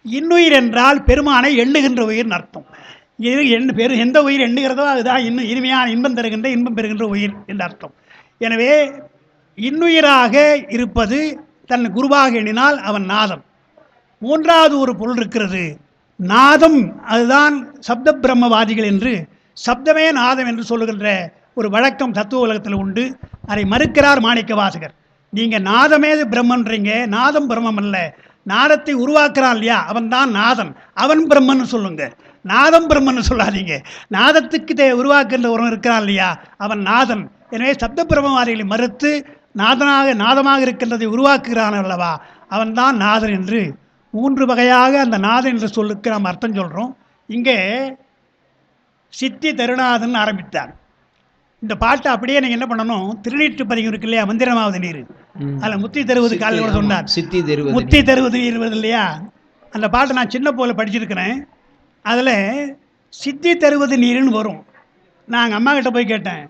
இன்னுயிர் என்றால் பெருமானை எண்ணுகின்ற உயிர்னு அர்த்தம். இது எந்த உயிர் எண்ணுகிறதோ அதுதான் இன்னும் இனிமையான இன்பம் பெறுகின்ற உயிர் என்று அர்த்தம். எனவே இன்னுயிராக இருப்பது தன் குருவாக எண்ணினால் அவன் நாதம். மூன்றாவது ஒரு பொருள் இருக்கிறது, நாதம். அதுதான் சப்த பிரம்மவாதிகள் என்று சப்தமே நாதம் என்று சொல்லுகின்ற ஒரு வழக்கம் தத்துவ உலகத்தில் உண்டு. அதை மறுக்கிறார் மாணிக்க வாசகர். நீங்கள் நாதமே பிரம்மன்றீங்க, நாதம் பிரம்மம் அல்ல. நாதத்தை உருவாக்குறான் இல்லையா அவன் தான் நாதன், அவன் பிரம்மன்னு சொல்லுங்க, நாதம் பிரம்மன்னு சொல்லாதீங்க. நாதத்துக்கு உருவாக்குகின்ற ஒருவன் இருக்கிறான் இல்லையா அவன் நாதன். எனவே சப்த பிரம்மவாதிகளை மறுத்து நாதமாக இருக்கின்றதை உருவாக்குகிறான் அல்லவா அவன் தான் நாதன் என்று 3 வகையாக அந்த நாதன் என்ற சொல்லுக்கு நாம் அர்த்தம் சொல்கிறோம். இங்கே சித்தி தருநாதன் ஆரம்பித்தார். இந்த பாட்டை அப்படியே நீங்கள் என்ன பண்ணணும், திருநீற்று பதிகம் இருக்கு இல்லையா, மந்திரமாவது நீர், அதில் முத்தி தருவது காலையில் கூட சொன்னார், முத்தி தருவது நீர் இல்லையா. அந்த பாட்டை நான் சின்ன போல படிச்சிருக்கிறேன். அதில் சித்தி தருவது நீருன்னு வரும். நான் எங்கள் அம்மா கிட்ட போய் கேட்டேன்,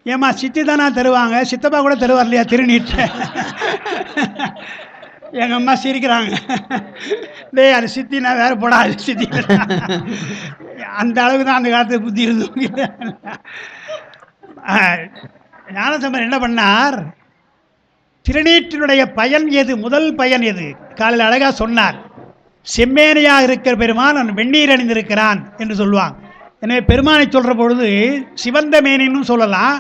ஏம்மா சித்தி தானே தருவாங்க, சித்தப்பா கூட தருவார் இல்லையா திருநீற்றை. எங்கள் அம்மா சிரிக்கிறாங்க, டேய் அது சித்தினா வேறு போடாது சித்தி. அந்த அளவுக்கு தான் அந்த காலத்தில் புத்தி இருந்தவங்க. ஞானசம்பந்தர் என்ன பண்ணார், திருநீற்றினுடைய பயன் எது, முதல் பயன் எது, காலையில் அழகாக சொன்னார். செம்மேனியாக இருக்கிற பெருமான் அவன் வெந்நீர் அணிந்திருக்கிறான் என்று சொல்லுவாங்க. எனவே பெருமானை சொல்கிற பொழுது சிவந்த மேனின்னு சொல்லலாம்,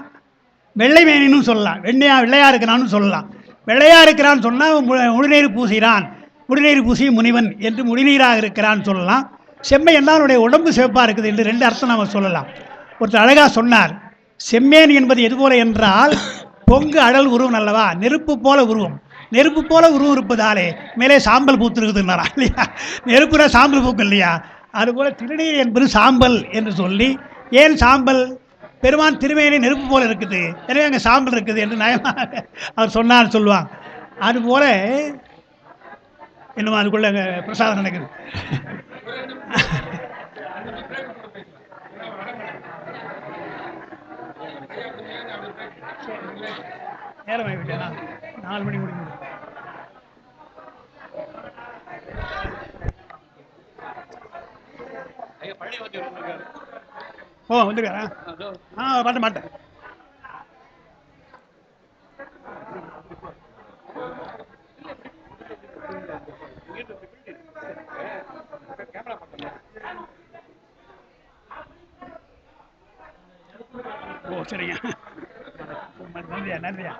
வெள்ளை மேனின்னு சொல்லலாம், வெள்ளையாக இருக்கிறான்னு சொல்லலாம். வெள்ளையாக இருக்கிறான்னு சொன்னால் முடிநீர் பூசுகிறான், முடிநீர் பூசி முனிவன் என்று முடிநீராக இருக்கிறான்னு சொல்லலாம். செம்மை என்றால் அவனுடைய உடம்பு சிவப்பாக இருக்குது என்று 2 அர்த்தம் நம்ம சொல்லலாம். ஒருத்தர் அழகாக சொன்னார், செம்மேன் என்பது எது போல என்றால் பொங்கு அடல் உருவம் அல்லவா, நெருப்பு போல உருவம், நெருப்பு போல உருவம் இருப்பதாலே மேலே சாம்பல் பூத்துருக்குதுன்னாரா இல்லையா, நெருப்புனா சாம்பல் பூக்கும் இல்லையா, அதுபோல் திருநீர் என்பது சாம்பல் என்று சொல்லி, ஏன் சாம்பல், பெருமான் திருமேனி நெருப்பு போல இருக்குது, எனவே அங்கே சாம்பல் இருக்குது என்று நயமாக அவர் சொன்னான்னு சொல்லுவாங்க. அதுபோல் என்னமோ அதுக்குள்ளே அங்கே பிரசாதம் நடக்குது. நேரம் ஆகிவிட்டேனா, 4 மணி முடிஞ்சு. ஓ வந்துருக்காரா, பார்த்த மாட்டேன். ஓ சரிங்க, நன்றியா.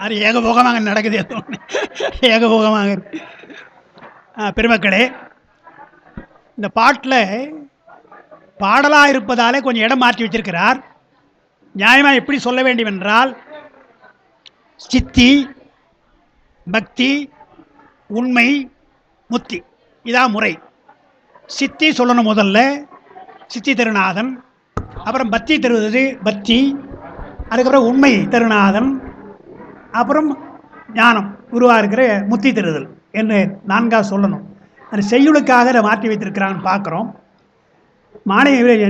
அது ஏகபோகமாக நடக்குது, ஏகபோகமாக. பெருமக்களே, இந்த பாட்டில் பாடலாக இருப்பதாலே கொஞ்சம் இடம் மாற்றி வச்சிருக்கிறார். நியாயமாக எப்படி சொல்ல வேண்டும் என்றால், சித்தி, பக்தி, உண்மை, முத்தி, இதான் முறை. சித்தி சொல்லணும் முதல்ல, சித்தி திருநாதன். அப்புறம் பக்தி தருவது பக்தி, அதுக்கப்புறம் உண்மை திருநாதன், அப்புறம் ஞானம் குருவாக இருக்கிற முத்தி தருதல் என்று 4ஆக சொல்லணும். அது செய்யுளுக்காக அதை மாற்றி வைத்திருக்கிறான்னு பார்க்குறோம்.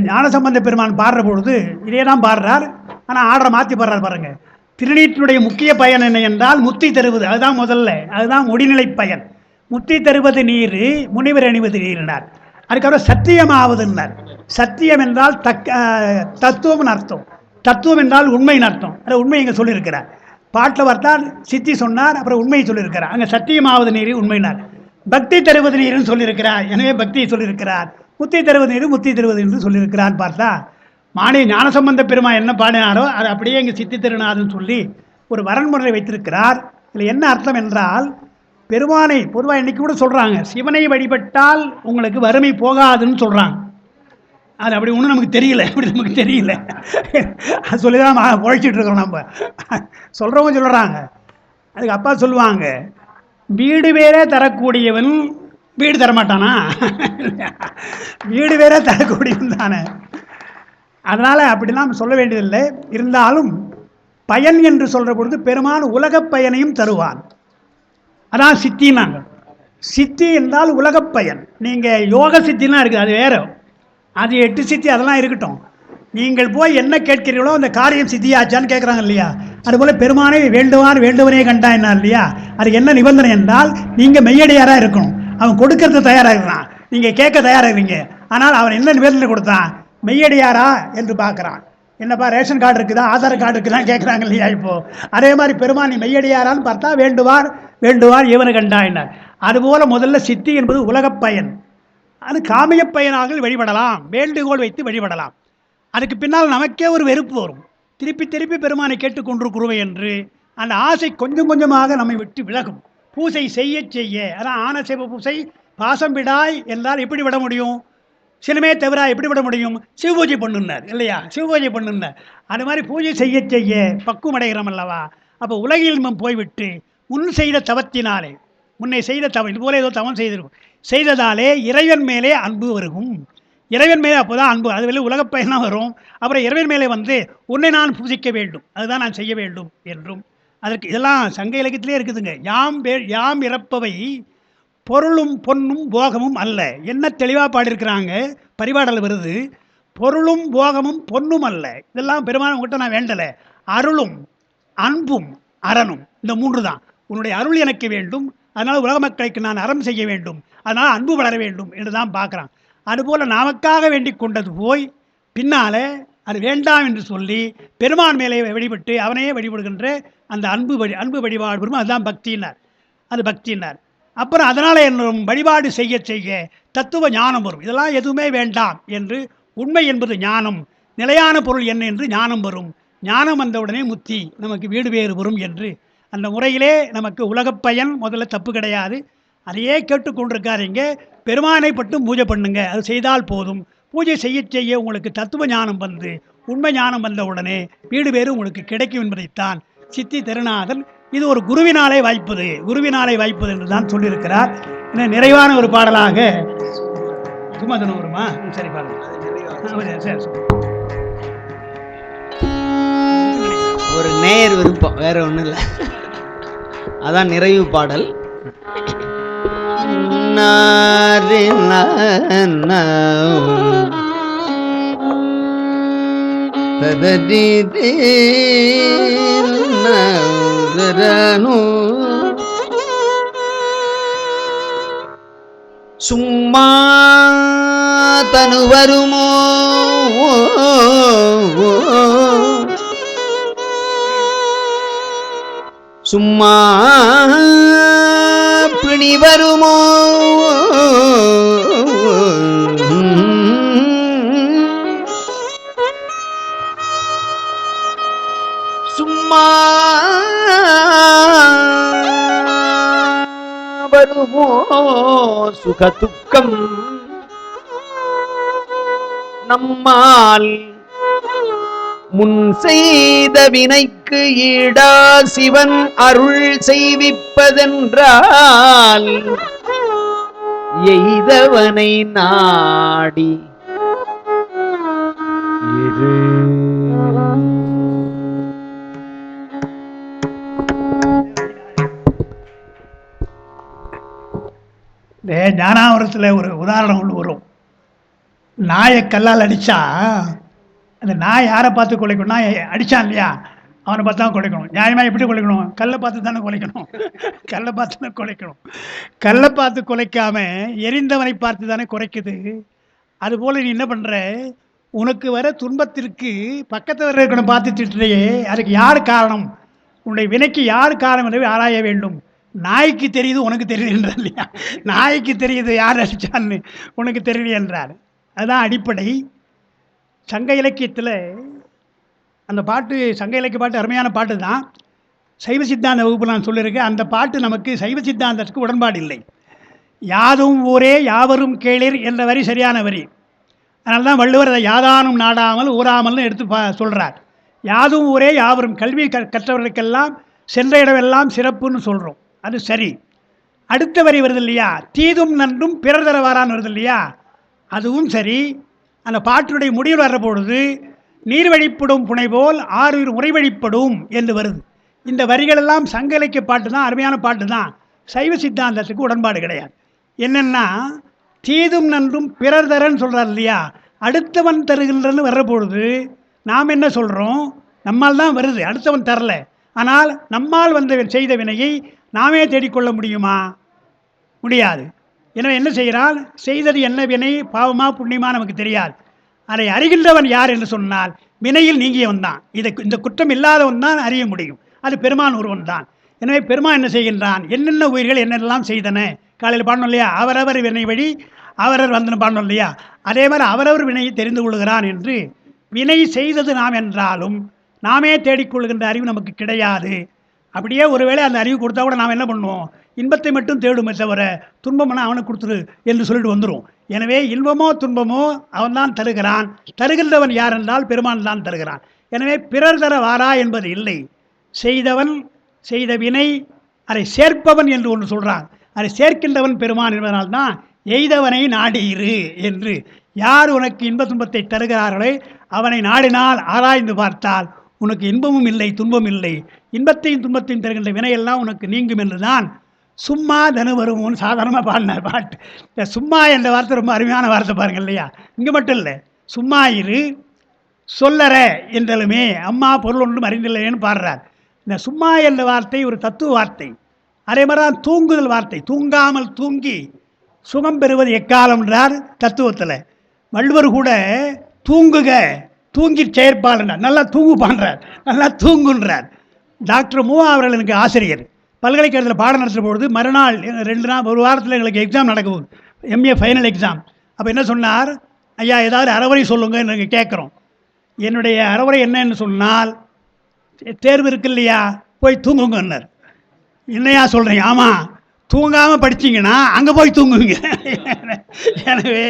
ஞானசம்பந்த பெருமான் பாடுற பொழுது இதே தான் பாடுறார், ஆனால் ஆர்டரை மாற்றி பாடுறார் பாருங்கள். திருநீற்றினுடைய முக்கிய பயன் என்ன என்றால் முத்தி தருவது, அதுதான் முதல்ல, அதுதான் முடிநிலை பயன். முத்தி தருவது நீர், முனிவர் அணிவது நீரினார். அதுக்கப்புறம் சத்தியமாவதுன்னார். சத்தியம் என்றால் தத்துவம்னு அர்த்தம். தத்துவம் என்றால் உண்மைன்னு அர்த்தம். அது உண்மை இங்கே சொல்லியிருக்கிறார். பாட்டில் பார்த்தால் சித்தி சொன்னார், அப்புறம் உண்மையை சொல்லியிருக்கிறார். அங்கே சத்தியமாவது நீர் உண்மைனார். பக்தி தருவது நீர்னு சொல்லியிருக்கிறார். எனவே பக்தியை சொல்லியிருக்கிறார். முத்தி தருவது நீர் முத்தி தருவது என்று சொல்லியிருக்கிறார். பார்த்தா மாணி ஞானசம்பந்த பெருமா என்ன பாடினாரோ அது அப்படியே இங்கே சித்தி திருநாதுன்னு சொல்லி ஒரு வரன்முறை வைத்திருக்கிறார். இதில் என்ன அர்த்தம் என்றால், பெருமானை பொதுவாக இன்றைக்கி கூட சொல்கிறாங்க, சிவனை வழிபட்டால் உங்களுக்கு வறுமை போகாதுன்னு சொல்கிறாங்க. அது அப்படி ஒன்றும் நமக்கு தெரியல. அது சொல்லி தான் நம்ம உழைச்சிட்டு இருக்கிறோம். நம்ம சொல்கிறவங்க சொல்கிறாங்க. அதுக்கு அப்பா சொல்லுவாங்க, வீடு வேறே தரக்கூடியவன் வீடு தரமாட்டானா? வீடு வேறே தரக்கூடியவன் தானே. அதனால் அப்படிலாம் சொல்ல வேண்டியதில்லை. இருந்தாலும் பயன் என்று சொல்கிற பொழுது பெருமான் உலகப் பயனையும் தருவான். அதான் சித்தினாங்க. சித்தி என்றால் உலகப் பயன். நீங்கள் யோக சித்திலாம் இருக்குது, அது வேறு. அது 8 சித்தி அதெல்லாம் இருக்கட்டும். நீங்கள் போய் என்ன கேட்கிறீர்களோ அந்த காரியம் சித்தியாச்சான்னு கேட்குறாங்க இல்லையா? அதுபோல் பெருமானை வேண்டுவனே கண்டாயினா இல்லையா? அதுக்கு என்ன நிபந்தனை என்றால், நீங்கள் மெய்யடியாராக இருக்கணும். அவன் கொடுக்கறது தயாராக இருக்கிறான், நீங்கள் கேட்க தயாராக இருக்கீங்க. ஆனால் அவன் என்ன நிபந்தனை கொடுத்தான்? மெய்யடியாரா என்று பார்க்குறான். என்னப்பா ரேஷன் கார்டு இருக்குதா, ஆதார் கார்டு இருக்குதான் கேட்குறாங்க இல்லையா? இப்போது அதே மாதிரி பெருமான் நீ மெய்யடியாரான்னு பார்த்தா வேண்டுவார் இவனை கண்டாயினார். அதுபோல் முதல்ல சித்தி என்பது உலகப் பயன். அது காமிய பயனாக வழிபடலாம், வேண்டுகோள் வைத்து வழிபடலாம். அதுக்கு பின்னால் நமக்கே ஒரு வெறுப்பு வரும். திருப்பி பெருமானை கேட்டுக்கொண்டிருக்கிறோம் என்று அந்த ஆசை கொஞ்சம் கொஞ்சமாக நம்மை விட்டு விலகும். பூசை செய்ய அதான் ஆன சிவ பூசை பாசம் விடாய் என்றால் எப்படி விட முடியும்? சிலமே தவிர எப்படி விட முடியும்? சிவபூஜை பண்ணுனார் இல்லையா? சிவபூஜை பண்ணுனார். அது மாதிரி பூஜை செய்ய பக்குவம் அடைகிறோம் அல்லவா? அப்போ உலகில் நம்ம போய்விட்டு முன் செய்த தவத்தினாலே, முன்னை செய்த தவம், இது போல ஏதோ தவம் செய்ததாலே இறைவன் மேலே அன்பு வருகும். இறைவன் மேலே அப்போ தான் அன்பு, அது வெளியே உலகப் பயனாக வரும். அப்புறம் இறைவன் மேலே வந்து உன்னை நான் பூஜிக்க வேண்டும், அதுதான் நான் செய்ய வேண்டும் என்றும். அதற்கு இதெல்லாம் சங்க இலக்கியத்திலே இருக்குதுங்க. யாம் இறப்பவை பொருளும் பொன்னும் போகமும் அல்ல. என்ன தெளிவாக பாடியிருக்கிறாங்க, பரிபாடல் வருது. பொருளும் போகமும் பொன்னும் அல்ல, இதெல்லாம் பெருமாள் உங்கள்கிட்ட நான் வேண்டலை. அருளும் அன்பும் அறனும், இந்த 3 தான். உன்னுடைய அருள் எனக்கு வேண்டும், அதனால் உலக மக்களுக்கு நான் அறம் செய்ய வேண்டும், அதனால் அன்பு வளர வேண்டும் என்று தான் பார்க்குறான். அதுபோல் நமக்காக வேண்டிக் கொண்டது போய் பின்னால் அது வேண்டாம் என்று சொல்லி பெருமான் மேலே வழிபட்டு அவனையே வழிபடுகின்ற அந்த அன்பு வழிபாடு வரும். அதுதான் பக்தினார். அது பக்தினார். அப்புறம் அதனால் என்னும் வழிபாடு செய்ய தத்துவ ஞானம் வரும். இதெல்லாம் எதுவுமே வேண்டாம் என்று, உண்மை என்பது ஞானம், நிலையான பொருள் என்ன என்று ஞானம் வரும். ஞானம் வந்தவுடனே முத்தி, நமக்கு வீடு வேறு வரும் என்று அந்த முறையிலே நமக்கு உலகப் பயன் முதல்ல தப்பு கிடையாது. அதையே கேட்டுக்கொண்டிருக்காருங்க. பெருமானை பட்டும் பூஜை பண்ணுங்க, அது செய்தால் போதும். பூஜை செய்ய உங்களுக்கு தத்துவ ஞானம் வந்து உண்மை ஞானம் வந்த உடனே வீடு வேறு உங்களுக்கு கிடைக்கும் என்பதைத்தான் சித்தி திருநாதன் இது ஒரு குருவினாலே வாய்ப்பது என்று தான் சொல்லியிருக்கிறார். நிறைவான ஒரு பாடலாக சுமதனம் வருமா? சரி பாருங்க. சரி, ஒரு நேர் விருப்பம், வேற ஒன்றும் இல்லை. அதான் நிறைவு பாடல். சும்மா தனு வருமோ சும்மா பிணி வருமோ சும்மா வருமோ சுக துக்கம் நம்மால் முன் செய்த வினைக்கு ஈடா சிவன் அருள் செய்விப்பதென்றால் எய்தவனை நாடி இரு. ஞானாவரத்தில் ஒரு உதாரணம் ஒன்று வரும். நாயை கல்லால் அடித்தா அந்த நாய் யாரை பார்த்து கொலைக்கும்? நாய் அடித்தான் இல்லையா, அவனை பார்த்து தான் குலைக்கணும். நியாயமாக எப்படி குலைக்கணும்? கல்லை பார்த்து தானே குலைக்கணும். கல்லை பார்த்து தான் குலைக்கணும். கல்லை பார்த்து குலைக்காம எரிந்தவனை பார்த்து தானே குறைக்குது. அதுபோல் நீ என்ன பண்ணுற, உனக்கு வர துன்பத்திற்கு பக்கத்தில் இருக்கிறவனை பார்த்து திட்டுறையே, அதுக்கு யார் காரணம், உன்னுடைய வினைக்கு யார் காரணம் என்று ஆராய வேண்டும். நாய்க்கு தெரியுது உனக்கு தெரியுது என்றார் இல்லையா? நாய்க்கு தெரியுது யார் அடித்தான்னு உனக்கு தெரியல என்றார். அதுதான் அடிப்படை. சங்க இலக்கியத்தில் அந்த பாட்டு, சங்க இலக்கிய பாட்டு அருமையான பாட்டு தான். சைவ சித்தாந்த வகுப்பு நான் சொல்லியிருக்கேன். அந்த பாட்டு நமக்கு சைவ சித்தாந்தத்துக்கு உடன்பாடு இல்லை. யாதும் ஊரே யாவரும் கேளிர் என்ற வரி சரியான வரி. அதனால தான் வள்ளுவர் அதை யாதானும் நாடாமல் ஊராமல்னு எடுத்து சொல்கிறார். யாதும் ஊரே யாவரும், கல்வி கற்றவர்களுக்கெல்லாம் சென்ற இடமெல்லாம் சிறப்புன்னு சொல்கிறோம். அது சரி. அடுத்த வரி வருது இல்லையா, தீதும் நன்றும் பிறர் தர வாரான்னு வருது இல்லையா, அதுவும் சரி. அந்த பாட்டினுடைய முடிவில் வர்ற பொழுது நீர் வழிப்படும் புனை போல் ஆறு முறை வழிப்படும் என்று வருது. இந்த வரிகளெல்லாம் சங்க இலக்கிய பாட்டு தான், அருமையான பாட்டு தான். சைவ சித்தாந்தத்துக்கு உடன்பாடு கிடையாது. என்னென்னா, தீதும் நன்றும் பிறர் தரன்னு சொல்கிறார் இல்லையா, அடுத்தவன் தருகின்றன்னு வர்ற பொழுது நாம் என்ன சொல்கிறோம், நம்மால் தான் வருது, அடுத்தவன் தரல. ஆனால் நம்மால் வந்த செய்த வினையை நாமே தேடிக்கொள்ள முடியுமா? முடியாது. எனவே என்ன செய்கிறால், செய்தது என்ன வினை, பாவமா புண்ணியமா நமக்கு தெரியாது. அதை அறிகின்றவன் யார் என்று சொன்னால் வினையில் நீங்கியவன் தான். இந்த குற்றம் இல்லாதவன் தான் அறிய முடியும். அது பெருமான் ஒருவன் தான். எனவே பெருமான் என்ன செய்கின்றான், என்னென்ன உயிர்கள் என்னெல்லாம் செய்தன, காலையில் பாடணும் இல்லையா, அவரவர் வினை வழி அவரவர் வந்தன பாடணும் இல்லையா, அதே மாதிரி அவரவர் வினையை தெரிந்து கொள்கிறான் என்று. வினை செய்தது நாம் என்றாலும் நாமே தேடிக்கொள்கின்ற அறிவு நமக்கு கிடையாது. அப்படியே ஒருவேளை அந்த அறிவு கொடுத்தா கூட நாம் என்ன பண்ணுவோம், இன்பத்தை மட்டும் தேடுமே தவிர துன்பம்னா அவனுக்கு கொடுத்துரு என்று சொல்லிட்டு வந்துடும். எனவே இன்பமோ துன்பமோ அவன் தான் தருகிறான். தருகின்றவன் யார் என்றால் பெருமான் தான் தருகிறான். எனவே பிறர் தர வாரா என்பது இல்லை. செய்தவன் செய்த வினை அதை சேர்ப்பவன் என்று ஒன்று சொல்கிறான். அதை சேர்க்கின்றவன் பெருமான் என்பதனால்தான் எய்தவனை நாடியிரு என்று. யார் உனக்கு இன்ப துன்பத்தை தருகிறார்களே அவனை நாடினால் ஆராய்ந்து பார்த்தால் உனக்கு இன்பமும் இல்லை துன்பமும் இல்லை. இன்பத்தையும் துன்பத்தையும் தருகின்ற வினையெல்லாம் உனக்கு நீங்கும் என்று தான் சும்மா தனு வருவோன்னு சாதாரணமாக பாடினார் பாட்டு. இந்த சும்மா என்ற வார்த்தை ரொம்ப அருமையான வார்த்தை பாருங்கள் இல்லையா. இங்கே மட்டும் இல்லை, சும்மா இரு சொல்லற என்றாலுமே அம்மா பொருள் ஒன்றும் அறிந்தில்லைன்னு பாடுறார். இந்த சும்மா என்ற வார்த்தை ஒரு தத்துவ வார்த்தை. அதே மாதிரி தான் தூங்குதல் வார்த்தை. தூங்காமல் தூங்கி சுகம் பெறுவது எக்காலம்ன்றார் தத்துவத்தில். வள்ளுவர் கூட தூங்குக தூங்கி செயற்பாளர், நல்லா தூங்கு பாடுறார், நல்லா தூங்குன்றார். டாக்டர் மூவா அவர்கள் எனக்கு ஆசிரியர். பல்கலைக்கழகத்தில் பாடம் நடத்துகிற பொழுது மறுநாள் 2 நாள் ஒரு வாரத்தில் எங்களுக்கு எக்ஸாம் நடக்குது, எம்ஏ ஃபைனல் எக்ஸாம். அப்போ என்ன சொன்னார், ஐயா ஏதாவது அறவுரை சொல்லுங்கள் நாங்கள் கேட்குறோம். என்னுடைய அறவுரை என்னன்னு சொன்னால், தேர்வு இருக்கு இல்லையா போய் தூங்குங்கன்னார். என்னையா சொல்கிறீங்க? ஆமாம், தூங்காமல் படிச்சிங்கன்னா அங்கே போய் தூங்குங்க. எனவே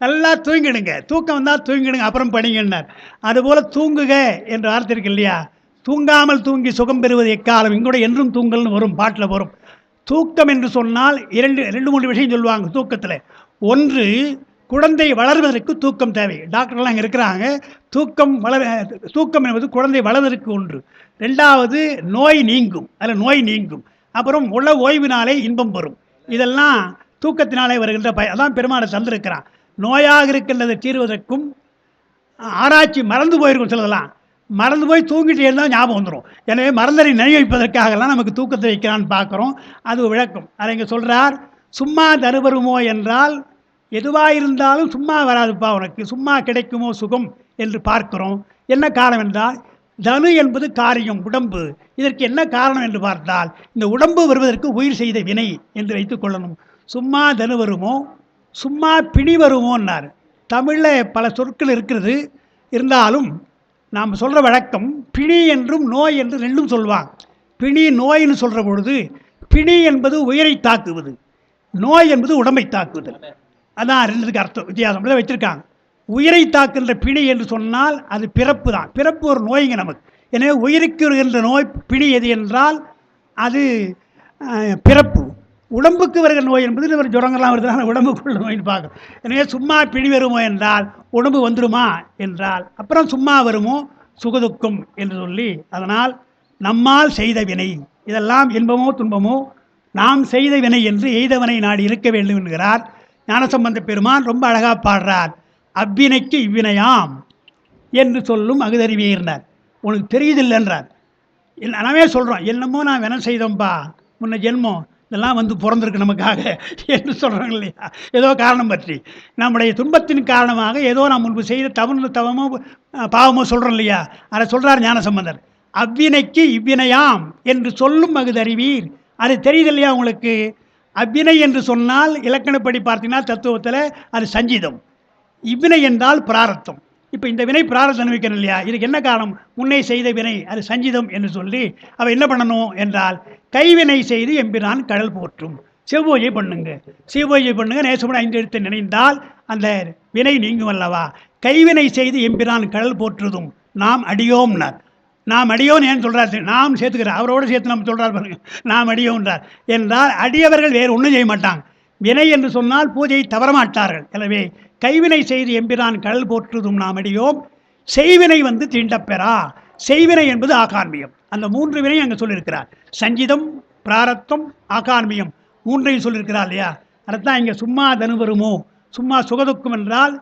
நல்லா தூங்கிடுங்க, தூக்கம் வந்தால் தூங்கிடுங்க, அப்புறம் படிங்கன்னார். அதுபோல் தூங்குக என்ற வார்த்தை இருக்கு இல்லையா, தூங்காமல் தூங்கி சுகம் பெறுவது எக்காலம், இங்கூட என்றும் தூங்கல்னு வரும், பாட்டில் வரும். தூக்கம் என்று சொன்னால் 2-3 விஷயம் சொல்லுவாங்க தூக்கத்தில். ஒன்று, குழந்தை வளர்வதற்கு தூக்கம் தேவை. டாக்டர்லாம் இங்கே இருக்கிறாங்க. தூக்கம் என்பது குழந்தை வளர்வதற்கு ஒன்று. 2வது, நோய் நீங்கும், அதில் நோய் நீங்கும். அப்புறம் உள்ள ஓய்வினாலே இன்பம் வரும். இதெல்லாம் தூக்கத்தினாலே வருகின்ற அதான் பெருமாளை தந்திருக்கிறான். நோயாக இருக்கின்றதை தீர்வதற்கும் ஆராய்ச்சி மறந்து போயிருக்கும், சிலதெல்லாம் மறந்து போய் தூங்கிட்டு இருந்தால் ஞாபகம் வந்துடும். எனவே மறந்தரை நினைவு வைப்பதற்காகலாம் நமக்கு தூக்கத்தை வைக்கிறான்னு பார்க்குறோம். அது விளக்கம். அதை இங்கே சொல்கிறார். சும்மா தருவருமோ என்றால் எதுவாக இருந்தாலும் சும்மா வராதுப்பா, உனக்கு சும்மா கிடைக்குமோ சுகம் என்று பார்க்கிறோம். என்ன காரணம் என்றால், தனு என்பது காரியம், உடம்பு. இதற்கு என்ன காரணம் என்று பார்த்தால், இந்த உடம்பு வருவதற்கு உயிர் செய்த வினை என்று வைத்துக் கொள்ளணும். சும்மா தனு வருமோ, சும்மா பிணி வருமோன்னார். தமிழில் பல சொற்கள் இருக்கிறது. இருந்தாலும் நாம் சொல்கிற வழக்கம் பிணி என்றும் நோய் என்று ரெண்டும் சொல்லுவாங்க. பிணி நோயின்னு சொல்கிற பொழுது, பிணி என்பது உயிரை தாக்குவது, நோய் என்பது உடம்பை தாக்குவது. அதான் 2த்துக்கு அர்த்தம் வித்தியாசம் வச்சுருக்காங்க. உயிரை தாக்குகின்ற பிணி என்று சொன்னால் அது பிறப்பு தான். பிறப்பு ஒரு நோய்ங்க நமக்கு. எனவே உயிருக்கு வருகின்ற நோய் பிணி எது என்றால் அது பிறப்பு. உடம்புக்கு வருகிற நோய் என்பது ஒரு ஜுரங்கள்லாம் வருதுனால உடம்புக்குள்ள நோயின்னு பார்க்குறோம். எனவே சும்மா பிணி வருமோ என்றால் உடம்பு வந்துடுமா என்றால் அப்புறம் சும்மா வருமோ சுகதுக்கம் என்று சொல்லி, அதனால் நம்மால் செய்த வினை இதெல்லாம் இன்பமோ துன்பமோ நாம் செய்த வினை என்று எய்தவனை நாடி இருக்க வேண்டும் என்கிறார் ஞானசம்பந்த பெருமான். ரொம்ப அழகாக பாடுறார். அவ்வினைக்கு இவ்வினையாம் என்று சொல்லும் அகுதறிவியர்னார். உனக்கு தெரியுதில்லைன்றார். நாமே சொல்கிறோம், என்னமோ நான் வினை செய்தோம்ப்பா முன்ன ஜென்மம், இதெல்லாம் வந்து பிறந்திருக்கு நமக்காக என்று சொல்கிறாங்க இல்லையா? ஏதோ காரணம் பற்றி நம்முடைய துன்பத்தின் காரணமாக ஏதோ நாம் முன்பு செய்த தவமோ பாவமோ சொல்கிறோம் இல்லையா? அதை சொல்கிறார் ஞானசம்பந்தர். அவ்வினைக்கு இவ்வினையாம் என்று சொல்லும் அகுதறிவீர். அது தெரியுது இல்லையா உங்களுக்கு? அவ்வினை என்று சொன்னால் இலக்கணப்படி பார்த்தீங்கன்னா தத்துவத்தில் அது சஞ்சீதம். இவ்வினை என்றால் பிராரத்தம். இப்போ இந்த வினை பிராரத்தம் அனுபவிக்கணும் இல்லையா? இதுக்கு என்ன காரணம்? முன்னே செய்த வினை, அது சஞ்சிதம் என்று சொல்லி அவள் என்ன பண்ணணும் என்றால், கைவினை செய்து எம்பிரான் கடல் போற்றும். செவ்வோஜை பண்ணுங்க, சிவபூஜை பண்ணுங்க, நேசமுடன் 5 எழுத்தை நினைந்தால் அந்த வினை நீங்கும் அல்லவா? கைவினை செய்து எம்பிரான் கடல் போற்றுதும் நாம் அடியோம்னார். நாம் அடியோன்னு ஏன் சொல்கிறார்? நாம் சேர்த்துக்கிறார், அவரோடு சேர்த்து நம்ம சொல்கிறார் பாருங்க, நாம் அடியோன்றார் என்றால் அடியவர்கள் வேறு ஒன்றும் செய்ய மாட்டாங்க. வினை என்று சொன்னால் பூஜையை தவறமாட்டார்கள். எனவே கைவினை செய்து எம்பிரான் கடல் போற்றுதும் நாம் அடியோம். செய்வினை வந்து தீண்டப்பெறா. செய்வினை என்பது ஆகான்மியம். அந்த 3 வினையும் அங்கே சொல்லியிருக்கிறார். சஞ்சிதம், பிராரத்தம், ஆகான்மியம் 3ஐயும் சொல்லியிருக்கிறார் இல்லையா? அதைத்தான் இங்கே சும்மா தனுவருமோ, சும்மா சுகதுக்கம் என்றால்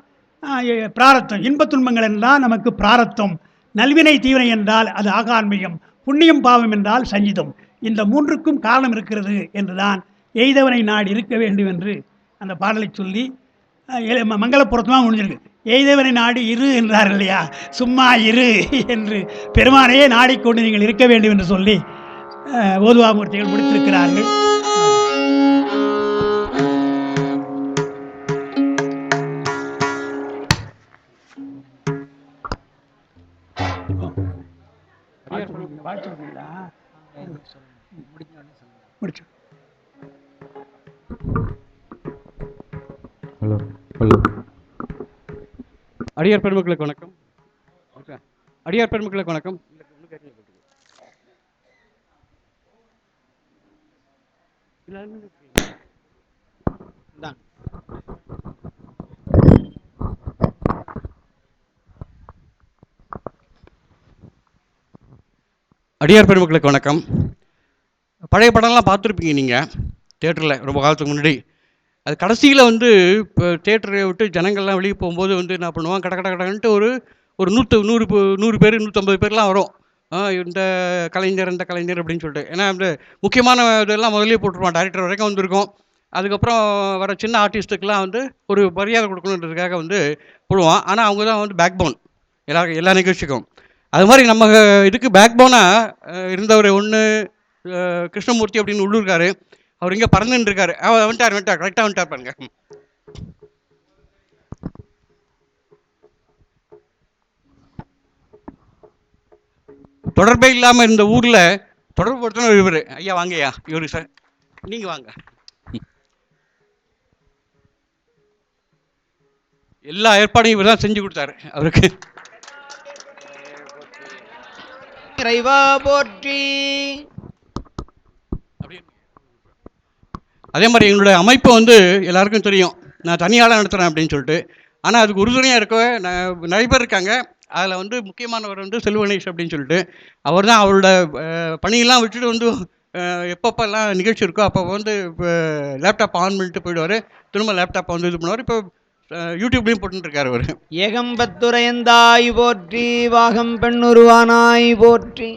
பிராரத்தம், இன்பத் துன்பங்கள் என்றால் நமக்கு பிராரத்தம், நல்வினை தீவினை என்றால் அது ஆகான்மியம், புண்ணியம் பாவம் என்றால் சஞ்சிதம். இந்த 3க்கும் காரணம் இருக்கிறது என்றுதான் எய்தவனை நாடு இருக்க வேண்டும் என்று அந்த பாடலை சொல்லி மங்களப்புறத்தமாக முடிஞ்சிருக்கு. எய்தவனை நாடு இரு என்றார் இல்லையா? சும்மா இரு என்று பெருமானையே நாடிக்கொண்டு நீங்கள் இருக்க வேண்டும் என்று சொல்லி ஓதுவாமூர்த்திகள் முடித்திருக்கிறார்கள். முடிச்சு ஹலோ ஹலோ. அடியார் பெருமக்களுக்கு வணக்கம். அடியார் பெருமக்களுக்கு வணக்கம். அடியார் பெருமக்களுக்கு வணக்கம். பழைய படம்லாம் பார்த்துருப்பீங்க நீங்கள் தியேட்டரில் ரொம்ப காலத்துக்கு முன்னாடி. அது கடைசியில் வந்து இப்போ தியேட்டரை விட்டு ஜனங்கள்லாம் வெளியே போகும்போது வந்து என்ன பண்ணுவான், கடன்ட்டு ஒரு 100 பேர் 150 பேர்லாம் வரும். இந்த கலைஞர் இந்த கலைஞர் அப்படின்னு சொல்லிட்டு. ஏன்னா அந்த முக்கியமான இதெல்லாம் முதலே போட்டுருவான், டைரக்டர் வரைக்கும் வந்திருக்கும். அதுக்கப்புறம் வர சின்ன ஆர்டிஸ்ட்டுக்கெலாம் வந்து ஒரு மரியாதை கொடுக்கணுன்றதுக்காக வந்து போடுவான். ஆனால் அவங்க தான் வந்து பேக் போன் எல்லா நிகழ்ச்சிக்கும். அது மாதிரி நம்ம இதுக்கு பேக் போனாக இருந்தவர் ஒன்று கிருஷ்ணமூர்த்தி அப்படின்னு உள்ளூர்காரு. அவர் இங்கே பறந்துன்னு இருக்காரு. வந்துட்டார் கரெக்டாக வந்துட்டார் பாருங்க. தொடர்பே இல்லாமல் இருந்த ஊரில் தொடர்பு படுத்தணும் இவர். ஐயா வாங்கய்யா, இவரு சார் நீங்கள் வாங்க. எல்லா ஏற்பாடையும் இவர் தான் செஞ்சு கொடுத்தாரு அவருக்கு. போற்றி. அதே மாதிரி எங்களுடைய அமைப்பு வந்து எல்லாருக்கும் தெரியும், நான் தனியாளாக நடத்துகிறேன் அப்படின்னு சொல்லிட்டு. ஆனால் அதுக்கு உறுதுணையாக இருக்க நிறைய பேர் இருக்காங்க. அதில் வந்து முக்கியமானவர் வந்து செல்வகணேஷ் அப்படின்னு சொல்லிட்டு. அவர் தான் அவரோட பணியெல்லாம் விட்டுட்டு வந்து எப்பப்பெல்லாம் நிகழ்ச்சி இருக்கோ அப்போ வந்து லேப்டாப் ஆன் பண்ணிட்டு போயிடுவார். திரும்ப லேப்டாப்பை வந்து இது பண்ணுவார். இப்போ யூடியூப்லேயும் போட்டுருக்காரு அவர். ஏகம்பத்துரையந்தாய் போற்றி, வாகம் பெண்ணுருவானாய் போற்றி.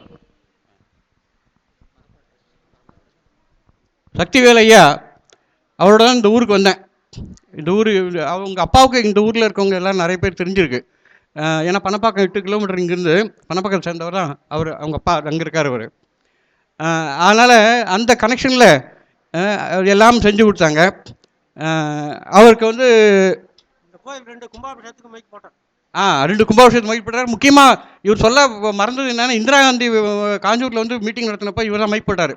சக்திவேல் ஐயா அவரோட தான் இந்த ஊருக்கு வந்தேன். இந்த ஊர் அவங்க அப்பாவுக்கு இந்த ஊரில் இருக்கவங்க எல்லாம் நிறைய பேர் தெரிஞ்சிருக்கு. ஏன்னா பணப்பாக்கம் 8 கிலோமீட்டர் இங்கேருந்து பணப்பாக்கம் சேர்ந்தவர் தான் அவர். அவங்க அப்பா அங்கே இருக்கார் அவர். அதனால் அந்த கனெக்ஷனில் எல்லாம் செஞ்சு கொடுத்தாங்க. அவருக்கு வந்து 2 கும்பாபிஷேகத்துக்கு மைக் போட்டார். 2 கும்பாபிஷேகத்துக்கு மைக் போட்டார். முக்கியமாக இவர் சொல்ல மறந்தது என்னென்னா, இந்திரா காந்தி காஞ்சூரில் வந்து மீட்டிங் நடத்தினப்போ இவர் தான் மைக் போட்டார்.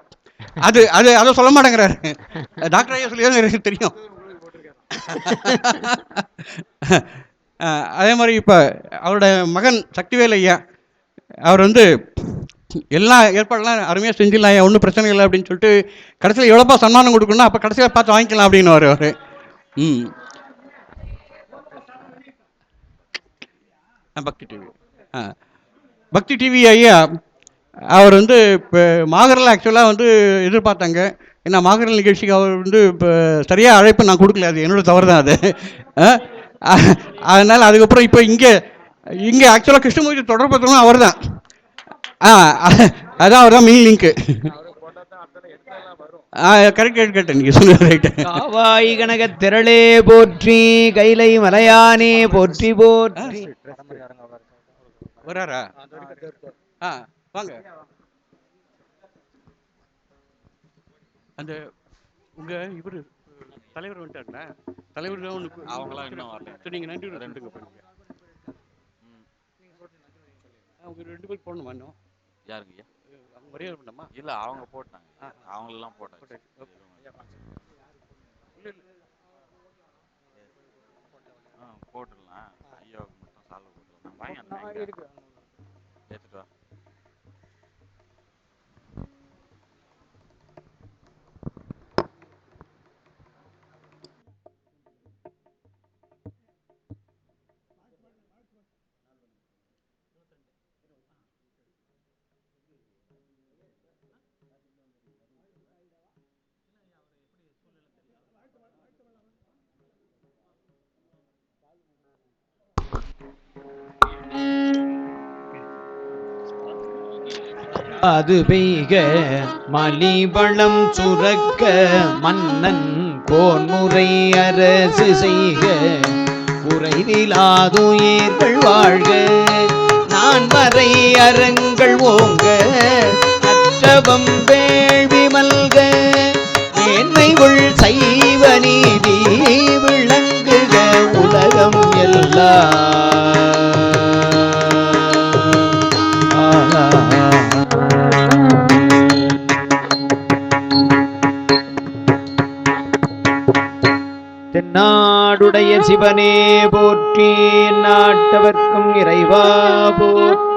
அதை சொல்ல மாட்டேங்கிறாரு. டாக்டர் ஐயா சொல்லி எனக்கு தெரியும். அதே மாதிரி இப்போ அவரோட மகன் சக்திவேல் ஐயா அவர் வந்து எல்லா ஏற்பாடெல்லாம் அருமையாக செஞ்சிடலாம் ஐயா, ஒன்றும் பிரச்சனை இல்லை அப்படின்னு சொல்லிட்டு கடைசியில் எவ்வளோப்பா சன்மானம் கொடுக்கணும், அப்போ கடைசியில் பார்த்து வாங்கிக்கலாம் அப்படின்னு அவர். பக்தி டிவி பக்தி டிவி ஐயா அவர் வந்து இப்போ மாகரில் ஆக்சுவலாக வந்து எதிர்பார்த்தாங்க. ஏன்னா மாகரில் நிகழ்ச்சிக்கு அவர் வந்து இப்போ சரியாக அழைப்பு நான் கொடுக்கல, அது என்னோட தவறு தான் அது. அதனால் அதுக்கப்புறம் இப்போ இங்கே ஆக்சுவலாக கிருஷ்ணமூர்த்தி தொடர்பு அவர் தான். அதான் அவர் தான் மெயின் லிங்க்கு. கரெக்ட் நீங்கள் சொன்னது ரைட்டு. காவாய் கனக திரளே போற்றி, கைலை மலையானே போற்றி போற்றி. வராரா? வாங்க. அந்த உங்க இவர் தலைவர் வந்துட்டாருண்ணா, தலைவர் தான் ஒன்று அவங்களாம் இன்னும் வரல. சரி நீங்கள் நன்றி ரெண்டுங்க பண்ணுங்க. அவங்க 2 பேர் போடணுமா இன்னும்? யாருங்க? அவங்க மரியாதை பண்ணமா? இல்லை, அவங்க போட்டாங்க, அவங்களெல்லாம் போட்டாங்க. போட்டுடலாம். ஐயாவுக்கு மட்டும் சால்வ் போட்டுடலாம். வாங்கி அந்த எடுத்துட்டு வா. அது பெய்க மலிவளம் சுரக்க, மன்னன் கோன்முறை அரசு செய்க, குறைவிலாதுயிர்கள் வாழ்க, நான் வரை அறங்கள் ஓங்க, அற்றவம் வேள்வி மல்க, மேன்மைகள் சைவ நீதி விளங்குக உலகம் எல்லாம். தென்னாடுடைய சிவனே போற்றி, நாட்டவர்க்கும் இறைவா போற்றி.